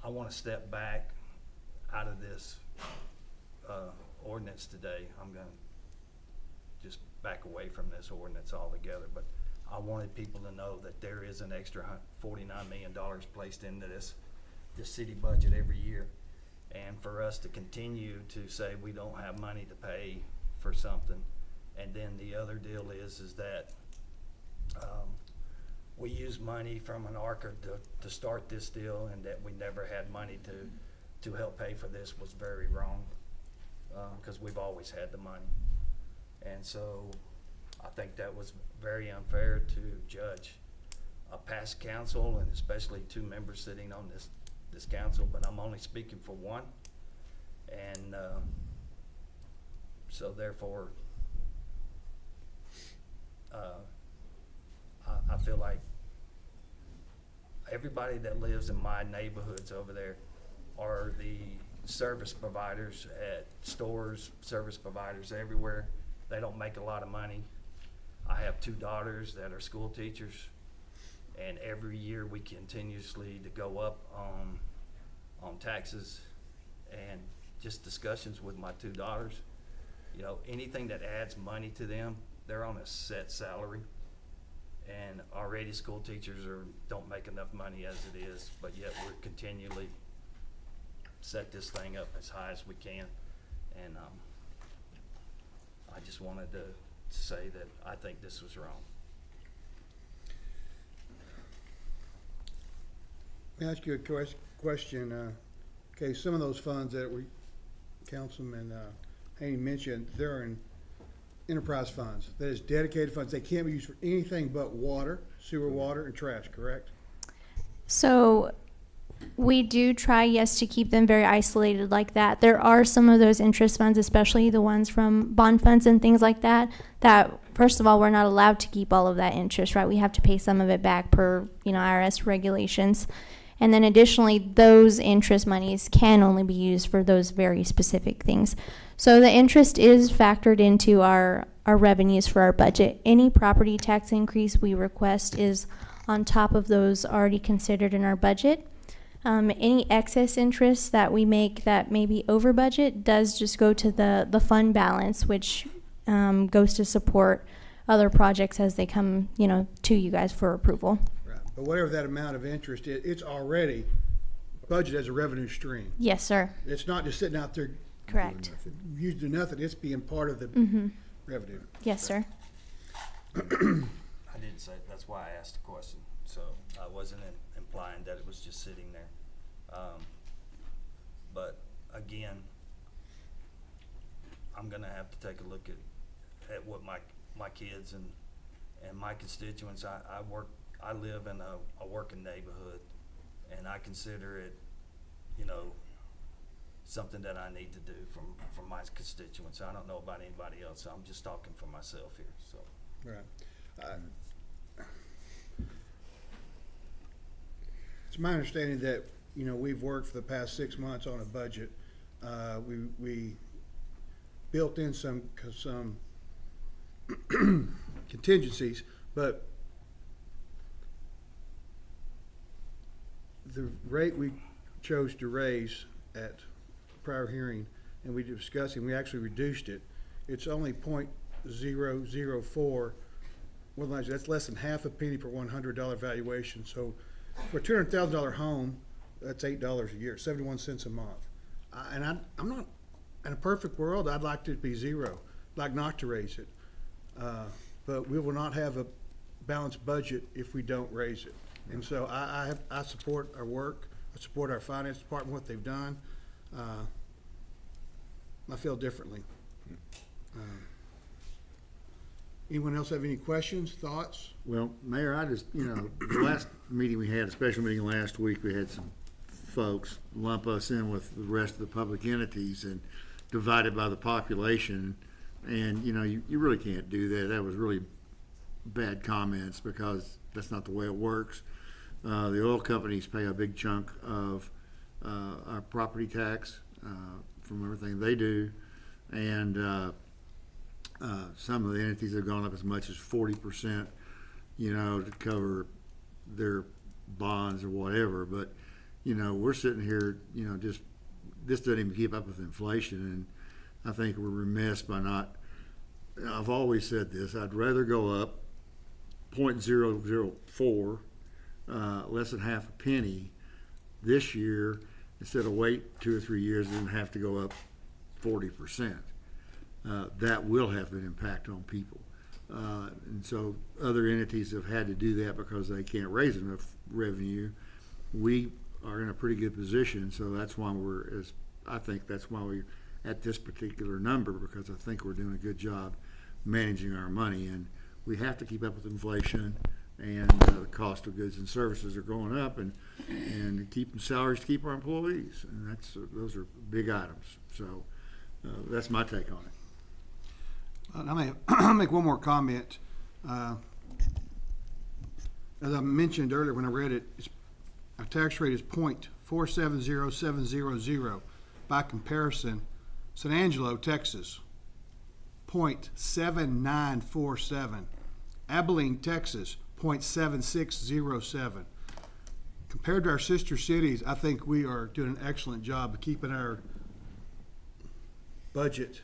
I want to step back out of this ordinance today. I'm going to just back away from this ordinance altogether, but I wanted people to know that there is an extra $49 million placed into this city budget every year. And for us to continue to say we don't have money to pay for something, and then the other deal is that we use money from an ARCA to start this deal, and that we never had money to help pay for this was very wrong, because we've always had the money. And so I think that was very unfair to judge a past council, and especially two members sitting on this council, but I'm only speaking for one. And so therefore, I feel like everybody that lives in my neighborhoods over there are the service providers at stores, service providers everywhere. They don't make a lot of money. I have two daughters that are school teachers, and every year we continuously to go up on taxes, and just discussions with my two daughters. You know, anything that adds money to them, they're on a set salary. And already school teachers don't make enough money as it is, but yet we're continually set this thing up as high as we can. And I just wanted to say that I think this was wrong. Let me ask you a question. Okay, some of those funds that Councilman Haney mentioned, they're in enterprise funds. That is dedicated funds. They can't be used for anything but water, sewer water, and trash, correct? So we do try, yes, to keep them very isolated like that. There are some of those interest funds, especially the ones from bond funds and things like that, that first of all, we're not allowed to keep all of that interest, right? We have to pay some of it back per, IRS regulations. And then additionally, those interest monies can only be used for those very specific things. So the interest is factored into our revenues for our budget. Any property tax increase we request is on top of those already considered in our budget. Any excess interest that we make that may be over budget does just go to the fund balance, which goes to support other projects as they come, to you guys for approval. Right. But whatever that amount of interest is, it's already budgeted as a revenue stream. Yes, sir. It's not just sitting out there. Correct. Used to nothing. It's being part of the revenue. Yes, sir. I didn't say, that's why I asked the question. So I wasn't implying that it was just sitting there. But again, I'm gonna have to take a look at what my kids and my constituents, I live in a working neighborhood, and I consider it, something that I need to do from my constituents. I don't know about anybody else, so I'm just talking for myself here, so. Right. It's my understanding that, we've worked for the past 6 months on a budget. We built in some contingencies, but the rate we chose to raise at prior hearing, and we discussed it, and we actually reduced it. It's only 0.004. Well, that's less than half a penny per $100 valuation. So for a $200,000 home, that's $8 a year, 71 cents a month. And I'm not, in a perfect world, I'd like it to be zero. I'd like not to raise it. But we will not have a balanced budget if we don't raise it. And so I support our work. I support our finance department, what they've done. I feel differently. Anyone else have any questions, thoughts? Well, Mayor, I just, the last meeting we had, a special meeting last week, we had some folks lump us in with the rest of the public entities and divide it by the population. And, you really can't do that. That was really bad comments because that's not the way it works. The oil companies pay a big chunk of our property tax from everything they do. And some of the entities have gone up as much as 40%, to cover their bonds or whatever. But, we're sitting here, just this doesn't even keep up with inflation. And I think we're remiss by not, I've always said this, I'd rather go up 0.004, less than half a penny this year instead of wait 2 or 3 years and have to go up 40%. That will have an impact on people. And so other entities have had to do that because they can't raise enough revenue. We are in a pretty good position, so that's why I think that's why we're at this particular number, because I think we're doing a good job managing our money. And we have to keep up with inflation, and the cost of goods and services are going up, and keeping salaries to keep our employees, and those are big items. So that's my take on it. I'll make one more comment. As I mentioned earlier when I read it, our tax rate is 0.470700. By comparison, San Angelo, Texas, 0.7947. Abilene, Texas, 0.7607. Compared to our sister cities, I think we are doing an excellent job of keeping our budget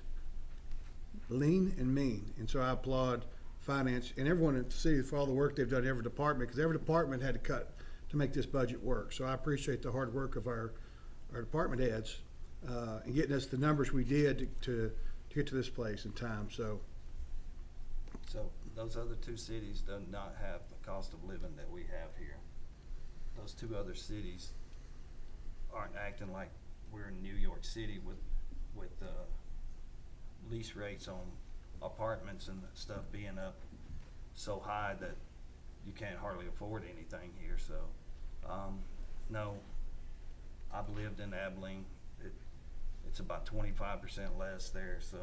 lean and mean. And so I applaud finance and everyone at the city for all the work they've done in every department, because every department had to cut to make this budget work. So I appreciate the hard work of our department heads in getting us the numbers we did to get to this place in time. So So those other two cities do not have the cost of living that we have here. Those two other cities aren't acting like we're in New York City with lease rates on apartments and stuff being up so high that you can't hardly afford anything here. So, no, I've lived in Abilene. It's about 25% less there. So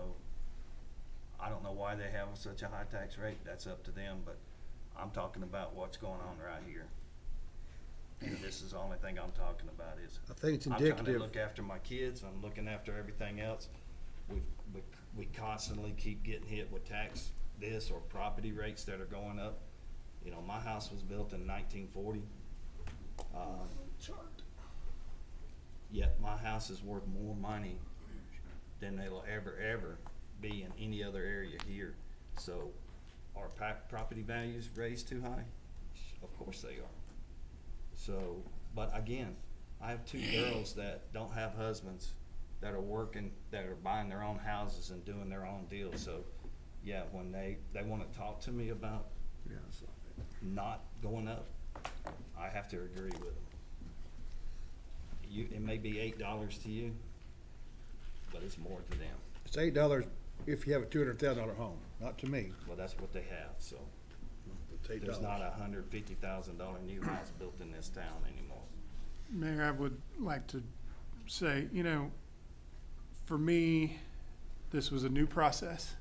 I don't know why they have such a high tax rate. That's up to them, but I'm talking about what's going on right here. And this is the only thing I'm talking about is I think it's I'm trying indicative. to look after my kids. I'm looking after everything else. We constantly keep getting hit with tax this or property rates that are going up. You know, my house was built in 1940. Yet my house is worth more money than they'll ever be in any other area here. So are property values raised too high? Of course they are. So, but again, I have two girls that don't have husbands, that are working, that are buying their own houses and doing their own deals. So, yeah, when they want to talk to me about not going up, I have to agree with them. It may be $8 to you, but it's more to them. It's $8 if you have a $200,000 home, not to me. Well, that's what they have, so. It's $8. There's not a $150,000 new house built in this town anymore. Mayor, I would like to say, you know, for me, this was a new process.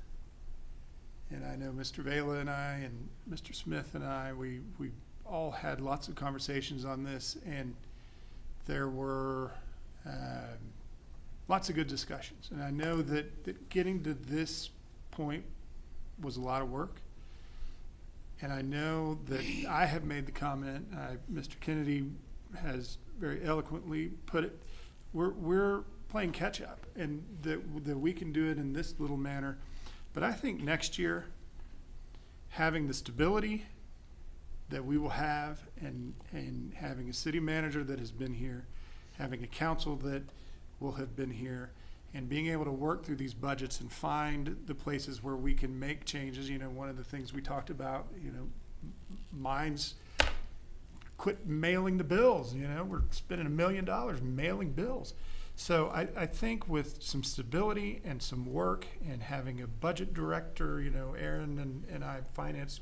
And I know Mr. Vela and I and Mr. Smith and I, we all had lots of conversations on this, and there were lots of good discussions. And I know that getting to this point was a lot of work. And I know that I have made the comment, Mr. Kennedy has very eloquently put it, we're playing catch up, and that we can do it in this little manner. But I think next year, having the stability that we will have, and having a city manager that has been here, having a council that will have been here, and being able to work through these budgets and find the places where we can make changes. You know, one of the things we talked about, you know, mine's quit mailing the bills. You know, we're spending $1 million mailing bills. So I think with some stability and some work and having a budget director, you know, Aaron and I finance,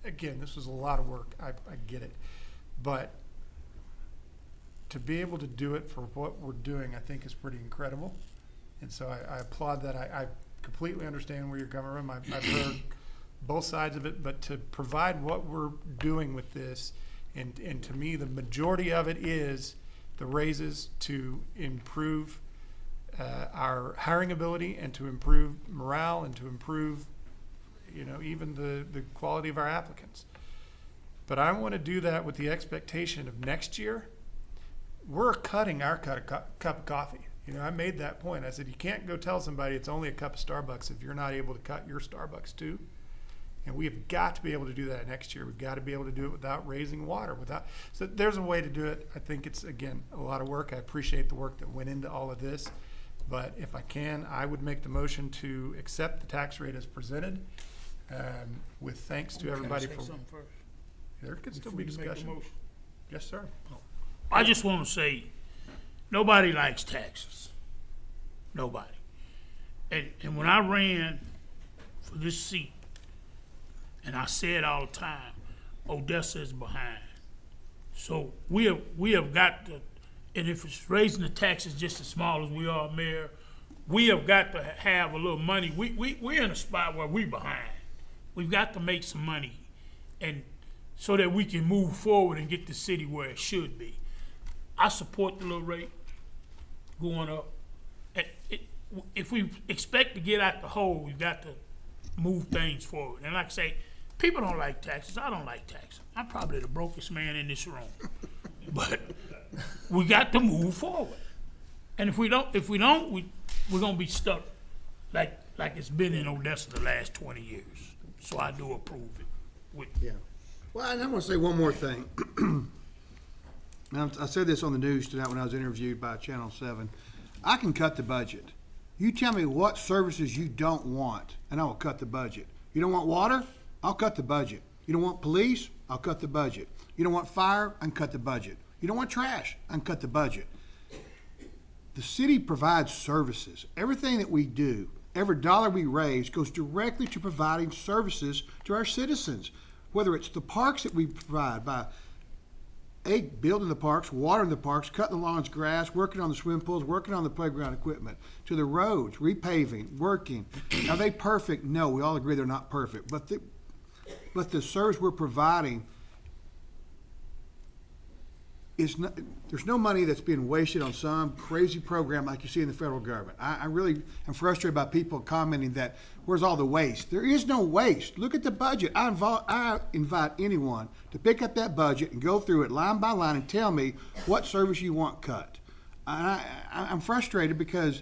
again, this was a lot of work. I get it. But to be able to do it for what we're doing, I think is pretty incredible. And so I applaud that. I completely understand where you're coming from. I've heard both sides of it, but to provide what we're doing with this, and to me, the majority of it is the raises to improve our hiring ability and to improve morale and to improve, you know, even the quality of our applicants. But I want to do that with the expectation of next year, we're cutting our cup of coffee. You know, I made that point. I said, you can't go tell somebody it's only a cup of Starbucks if you're not able to cut your Starbucks too. And we have got to be able to do that next year. We've got to be able to do it without raising water. So there's a way to do it. I think it's, again, a lot of work. I appreciate the work that went into all of this. But if I can, I would make the motion to accept the tax rate as presented, with thanks to everybody for. There could still be discussion. Yes, sir. I just want to say, nobody likes taxes. Nobody. And when I ran for this seat, and I say it all the time, Odessa is behind. So we have got to, and if it's raising the taxes just as small as we are, Mayor, we have got to have a little money. We're in a spot where we're behind. We've got to make some money, and so that we can move forward and get the city where it should be. I support the little rate going up. If we expect to get out the hole, we've got to move things forward. And like I say, people don't like taxes. I don't like taxes. I'm probably the brokest man in this room. But we got to move forward. And if we don't, we're gonna be stuck like like it's been in Odessa the last 20 years. So I do approve it. Yeah. Well, and I'm gonna say one more thing. Now, I said this on the news tonight when I was interviewed by Channel 7. I can cut the budget. You tell me what services you don't want, and I will cut the budget. You don't want water? I'll cut the budget. You don't want police? I'll cut the budget. You don't want fire? I can cut the budget. You don't want trash? I can cut the budget. The city provides services. Everything that we do, every dollar we raise goes directly to providing services to our citizens. Whether it's the parks that we provide by building the parks, watering the parks, cutting the lawns, grass, working on the swim pools, working on the playground equipment, to the roads, repaving, working. Are they perfect? No, we all agree they're not perfect. But the service we're providing is not, there's no money that's being wasted on some crazy program like you see in the federal government. I really am frustrated about people commenting that, where's all the waste? There is no waste. Look at the budget. I invite anyone to pick up that budget and go through it line by line and tell me what service you want cut. And I'm frustrated because,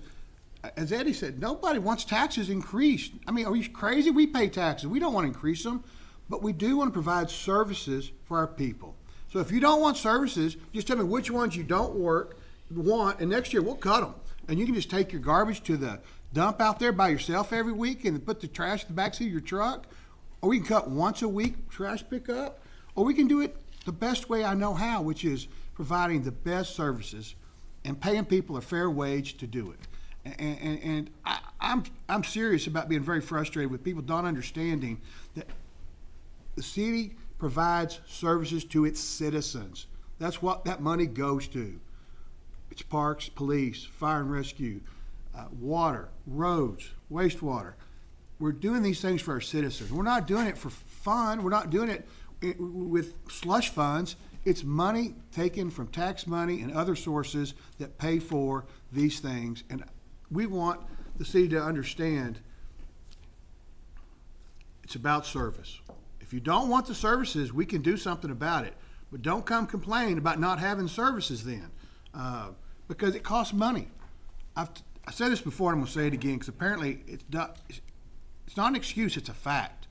as Eddie said, nobody wants taxes increased. I mean, are you crazy? We pay taxes. We don't want to increase them, but we do want to provide services for our people. So if you don't want services, just tell me which ones you don't want, and next year we'll cut them. And you can just take your garbage to the dump out there by yourself every week and put the trash in the backseat of your truck. Or we can cut once a week trash pickup. Or we can do it the best way I know how, which is providing the best services and paying people a fair wage to do it. And I'm serious about being very frustrated with people not understanding that the city provides services to its citizens. That's what that money goes to. It's parks, police, fire and rescue, water, roads, wastewater. We're doing these things for our citizens. We're not doing it for fun. We're not doing it with slush funds. It's money taken from tax money and other sources that pay for these things. And we want the city to understand it's about service. If you don't want the services, we can do something about it. But don't come complain about not having services then, because it costs money. I said this before, and I'm going to say it again, because apparently it's not an excuse, it's a fact.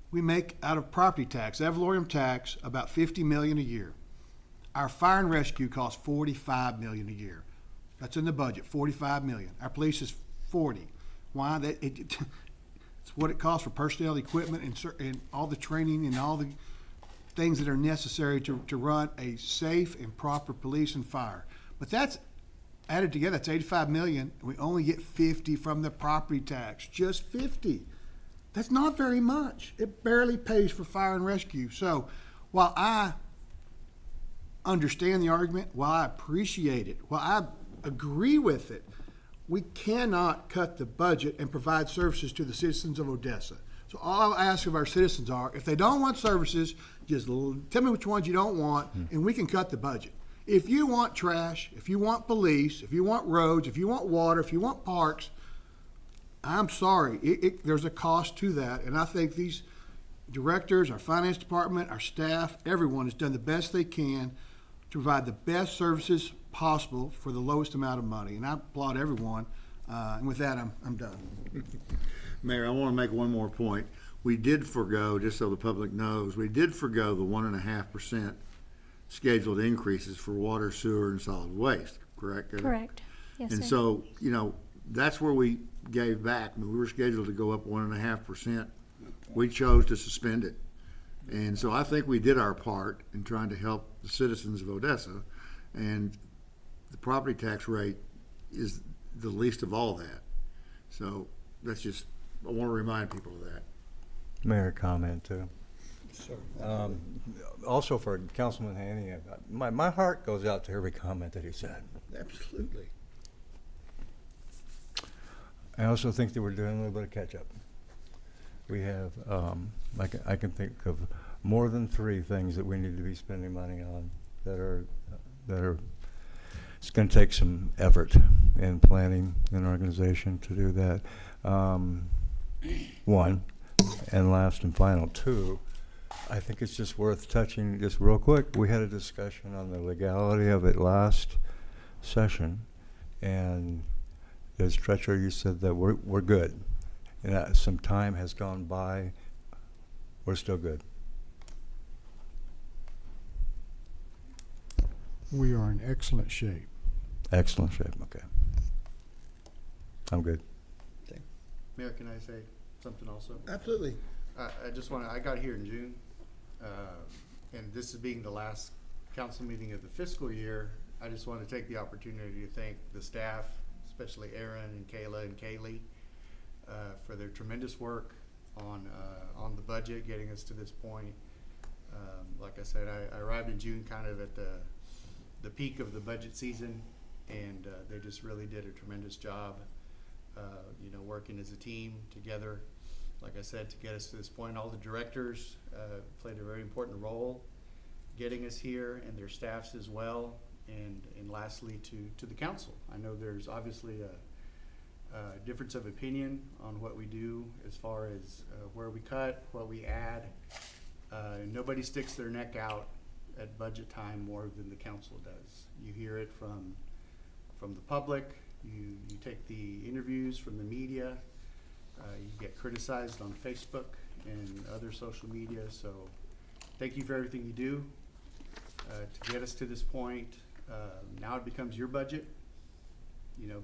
We make out of property tax, ad valorem tax, about $50 million a year. Our fire and rescue costs $45 million a year. That's in the budget, $45 million. Our police is $40. Why? It's what it costs for personnel, equipment, and all the training and all the things that are necessary to run a safe and proper police and fire. But that's added together, that's $85 million. And we only get $50 from the property tax, just $50. That's not very much. It barely pays for fire and rescue. So while I understand the argument, while I appreciate it, while I agree with it, we cannot cut the budget and provide services to the citizens of Odessa. So all I ask of our citizens are, if they don't want services, just tell me which ones you don't want, and we can cut the budget. If you want trash, if you want police, if you want roads, if you want water, if you want parks, I'm sorry, there's a cost to that. And I think these directors, our finance department, our staff, everyone has done the best they can to provide the best services possible for the lowest amount of money. And I applaud everyone. And with that, I'm done. Mayor, I want to make one more point. We did forgo, just so the public knows, we did forgo the 1.5% scheduled increases for water, sewer, and solid waste, correct? Correct. Yes, And sir. so, that's where we gave back. I mean, we were scheduled to go up 1.5%. We chose to suspend it. And so I think we did our part in trying to help the citizens of Odessa. And the property tax rate is the least of all that. So that's just, I want to remind people of that. Mayor, comment too. Sure. Also for Councilman Haney, my heart goes out to every comment that he said. Absolutely. I also think that we're doing a little bit of catch-up. We have, I can think of more than 3 things that we need to be spending money on that are, it's going to take some effort and planning and organization to do that. 1, and last and final 2, I think it's just worth touching just real quick. We had a discussion on the legality of it last session, and as Treacher, you said that we're good. and some time has gone by. We're still good. We are in excellent shape. Excellent shape, okay. I'm good. Mayor, can I say something also? Absolutely. I just want to, I got here in June, and this is being the last council meeting of the fiscal year. I just want to take the opportunity to thank the staff, especially Aaron and Kayla and Kaylee, for their tremendous work on the budget, getting us to this point. Like I said, I arrived in June kind of at the peak of the budget season, and they just really did a tremendous job, working as a team together, like I said, to get us to this point. All the directors played a very important role getting us here, and their staffs as well, and lastly to the council. I know there's obviously a difference of opinion on what we do as far as where we cut, what we add. Nobody sticks their neck out at budget time more than the council does. You hear it from the public. You take the interviews from the media. You get criticized on Facebook and other social media. So thank you for everything you do to get us to this point. Now it becomes your budget.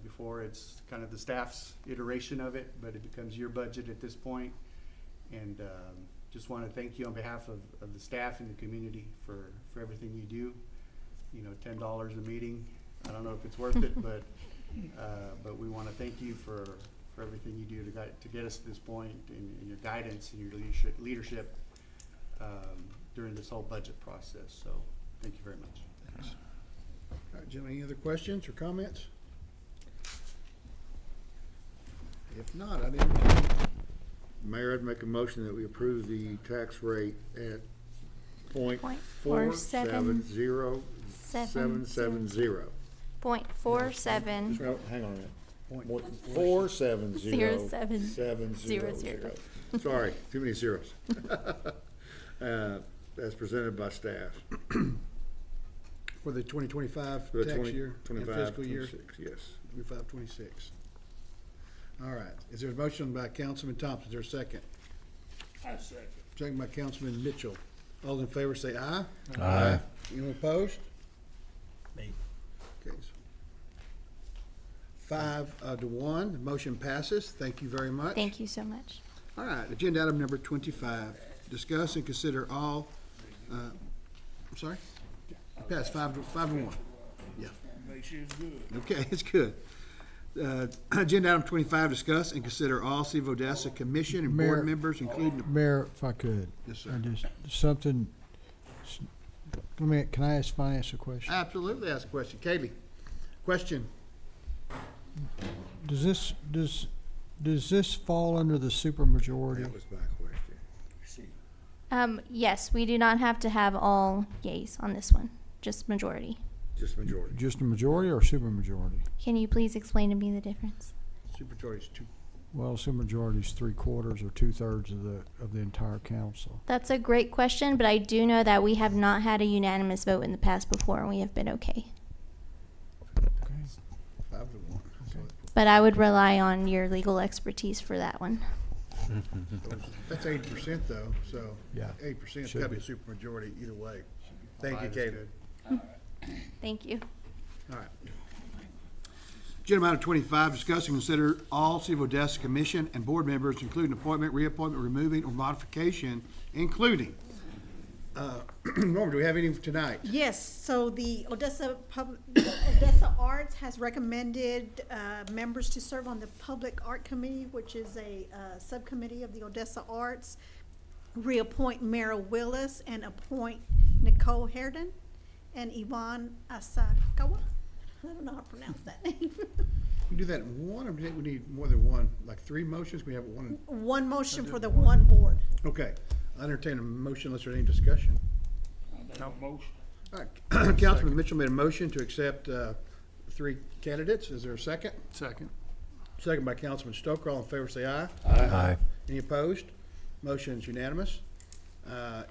Before it's kind of the staff's iteration of it, but it becomes your budget at this point. And just want to thank you on behalf of the staff and the community for everything you do. $10 a meeting. I don't know if it's worth it, but we want to thank you for everything you do to get us to this point, and your guidance and your leadership during this whole budget process. So thank you very much. Thanks. All right, Jim, any other questions or comments? If not, I'd entertain. Mayor, I'd make a motion that we approve the tax rate at point Point four four seven seven zero seven 770. 0.47. Well, hang on a minute. Point 470 Zero seven 700. Sorry, too many zeros. As presented by staff. For the 2025 For the tax 20 year and 25, fiscal year? 26, yes. 25, 26. All right. Is there a motion by Councilman Thompson? Is there a second? I second. Second by Councilman Mitchell. All in favor say aye. Aye. Anyone opposed? Me. Okay. So 5 to 1, the motion passes. Thank you very much. Thank you so much. All right, agenda item number 25, discuss and consider all, I'm sorry? It passed 5 to 1. Yeah. Make sure it's good. Okay, it's good. Agenda item 25, discuss and consider all City of Odessa commission and board Mayor- members, including the. Mayor, if I could. Yes, sir. I just, something, can I ask finance a question? Absolutely, ask a question. Kaylee, question? Does this fall under the supermajority? That was my question. Yes, we do not have to have all yays on this one, just majority. Just majority. Just a majority or supermajority? Can you please explain to me the difference? Supermajority is 2. Well, supermajority is 3/4 or 2/3 of the entire council. That's a great question, but I do know that we have not had a unanimous vote in the past before, and we have been okay. Okay. 5 to 1. But I would rely on your legal expertise for that one. That's 80% though, so. Yeah. 8%'s Should gotta be a be. supermajority either way. Thank you, Five is Kaylee. Thank you. All right. Agenda item 25, discuss and consider all City of Odessa commission and board members, including appointment, reappointment, removing, or modification, including, Norma, do we have any tonight? Yes, so the Odessa Arts has recommended members to serve on the Public Art Committee, which is a subcommittee of the Odessa Arts. Reappoint Mara Willis and appoint Nicole Herden and Yvonne Asakawa. I don't know how to pronounce that name. We do that in one, or do we need more than one, like 3 motions? We have one. One motion for the one board. Okay, I entertain a motion unless there's any discussion. No motion. All right, Councilman Mitchell made a motion to accept 3 candidates. Is there a second? Second. Second by Councilman Stoker. All in favor say aye. Aye. Any opposed? Motion is unanimous.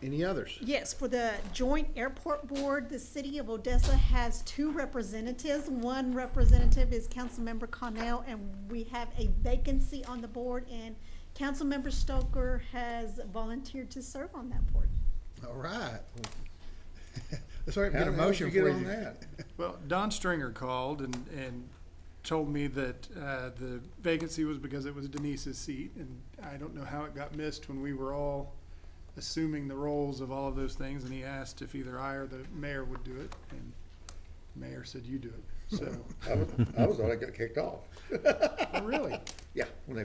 Any others? Yes, for the Joint Airport Board, the City of Odessa has 2 representatives. One representative is Councilmember Connell, and we have a vacancy on the board, and Councilmember Stoker has volunteered to serve on that board. All right. Let's hurry up and How get a the hell did motion you get for on you. that? Well, Don Stringer called and told me that the vacancy was because it was Denise's seat, and I don't know how it got missed when we were all assuming the roles of all of those things, and he asked if either I or the mayor would do it, and the mayor said, you do it. So, I was the one that got kicked off. oh, really? Yeah, when the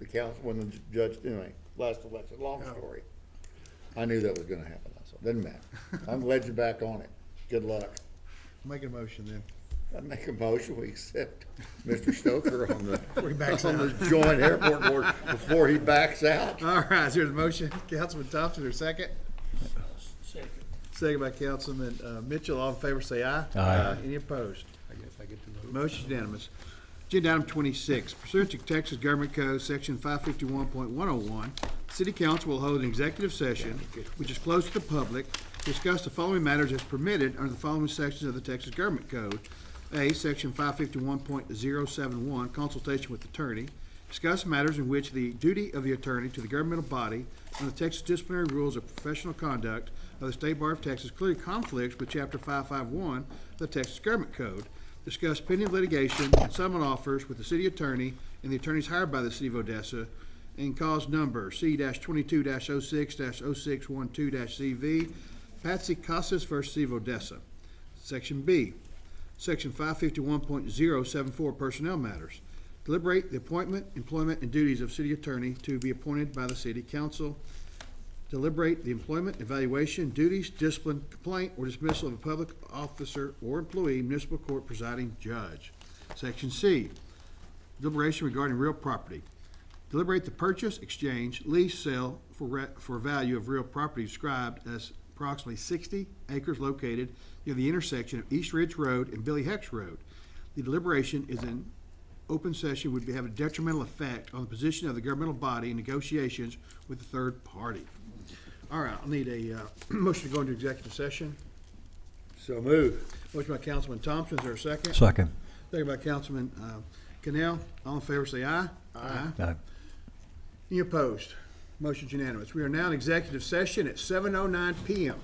council, when the judge, anyway, last election, long Oh. story. I knew that was gonna happen, so it doesn't matter. I'm glad you're back on it. Good luck. Make a motion then. I make a motion, we accept Mr. Stoker on Before he backs the out. joint airport board before he backs out. All right, so there's a motion. Councilman Thompson, there's a second? Second. Second by Councilman Mitchell. All in favor, say aye. Aye. Any opposed? I guess I get to vote. Motion unanimous. Agenda item 26, pursuant to Texas Government Code, Section 551.101, the City Council will hold an executive session, which is closed to the public, to discuss the following matters as permitted under the following sections of the Texas Government Code. A, Section 551.071, consultation with attorney. Discuss matters in which the duty of the attorney to the governmental body under the Texas Disciplinary Rules of Professional Conduct of the State Bar of Texas clearly conflicts with Chapter 551 of the Texas Government Code. Discuss pending litigation and settlement offers with the city attorney and the attorneys hired by the city of Odessa in cause number C-22-06-0612-CV, Patsy Casas versus City of Odessa. Section B, Section 551.074 Personnel Matters. Deliberate the appointment, employment, and duties of city attorney to be appointed by the city council. Deliberate the employment, evaluation, duties, discipline, complaint, or dismissal of a public officer or employee, municipal court presiding judge. Section C, deliberation regarding real property. Deliberate the purchase, exchange, lease, sale for value of real property described as approximately 60 acres located near the intersection of East Ridge Road and Billy Hex Road. The deliberation is in open session would have a detrimental effect on the position of the governmental body in negotiations with the third party. All right, I'll need a motion to go into executive session. So move. Motion by Councilman Thompson, is there a second? Second. Second by Councilman Cannell. All in favor, say aye. Aye. Any opposed? Motion's unanimous. We are now in executive session at 7:09 PM.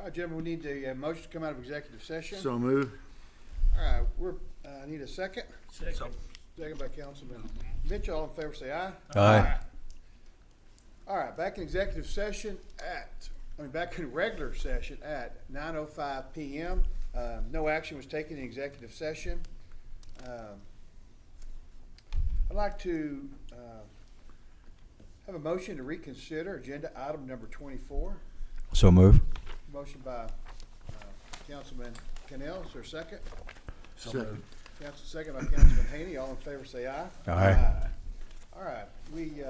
All right, gentlemen, we need a motion to come out of executive session. So move. All right, need a second. Second. Second by Councilman Mitchell. All in favor, say aye. Aye. All right, back in executive session back in regular session at 9:05 PM. No action was taken in executive session. I'd like to have a motion to reconsider agenda item number 24. So move. Motion by Councilman Cannell. Is there a second? Second. Second by Councilman Haney. All in favor, say aye. Aye. All right, we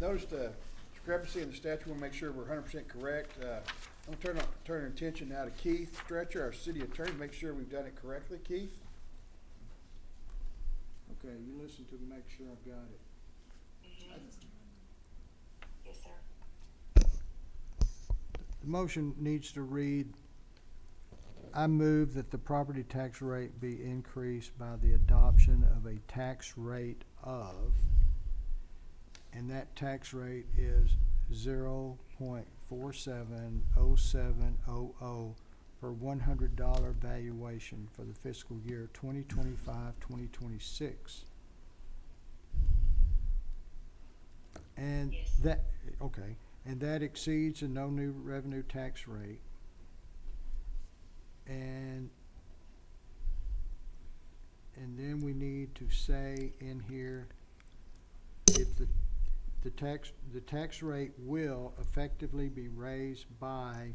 noticed a discrepancy in the statute. We'll make sure we're 100% correct. I'm gonna turn our attention now to Keith Stretcher, our city attorney, to make sure we've done it correctly. Keith? Okay, you listen to make sure I've got it. Yes, sir. The motion needs to read, I move that the property tax rate be increased by the adoption of a tax rate of, and that tax rate is 0.470700 per $100 valuation for the fiscal year 2025-2026. And that exceeds the no new revenue tax rate. And then we need to say in here, if the tax rate will effectively be raised by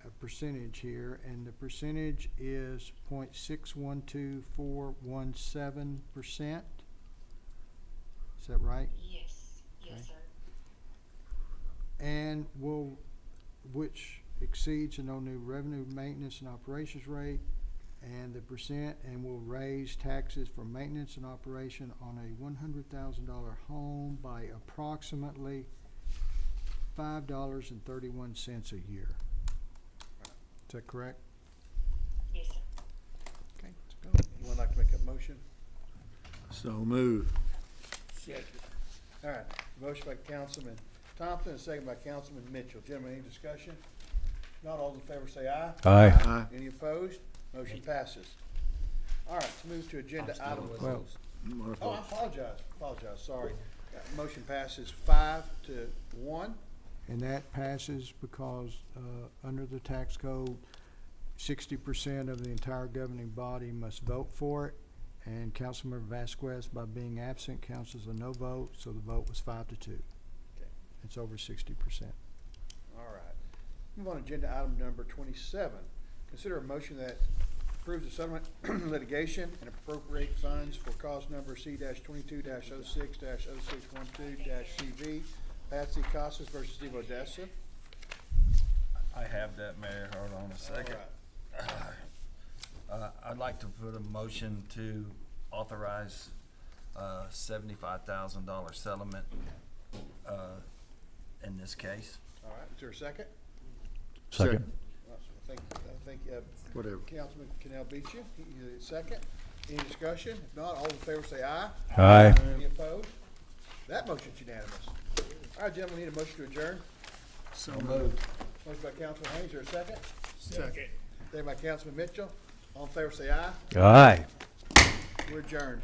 a percentage here, and the percentage is 0.612417%. Is that right? Yes. Yes, sir. And which exceeds the no new revenue maintenance and operations rate and the percent, and will raise taxes for maintenance and operation on a $100,000 home by approximately $5.31 a year. Is that correct? Yes, sir. Okay, let's go. Anyone like to make a motion? So move. Second. All right, motion by Councilman Thompson, and second by Councilman Mitchell. Gentlemen, any discussion? Not all in favor, say aye. Aye. Aye. Any opposed? Motion passes. All right, let's move to agenda item. Well, Oh, I apologize, sorry. Motion passes 5-1. and that passes because, under the tax code, 60% of the entire governing body must vote for it. And Councilmember Vasquez, by being absent, counts as a no vote, so the vote was 5-2. Okay. It's over 60%. All right. Move on to agenda item number 27. Consider a motion that approves the settlement litigation and appropriate funds for cause number C-22-06-0612-CV, Patsy Casas versus Steve Odessa. I have that, Mayor. Hold on a second. All right. I'd like to put a motion to authorize $75,000 settlement in this case. All right, is there a second? Second. I think Whatever. Councilman Cannell beat you. Second. Any discussion? If not, all in favor say aye. Aye. Any opposed? That motion's unanimous. All right, gentlemen, we need a motion to adjourn. So moved. Motion by Councilman Haynes, is there a second? Second. Second by Councilman Mitchell. All in favor say aye. Aye. We're adjourned.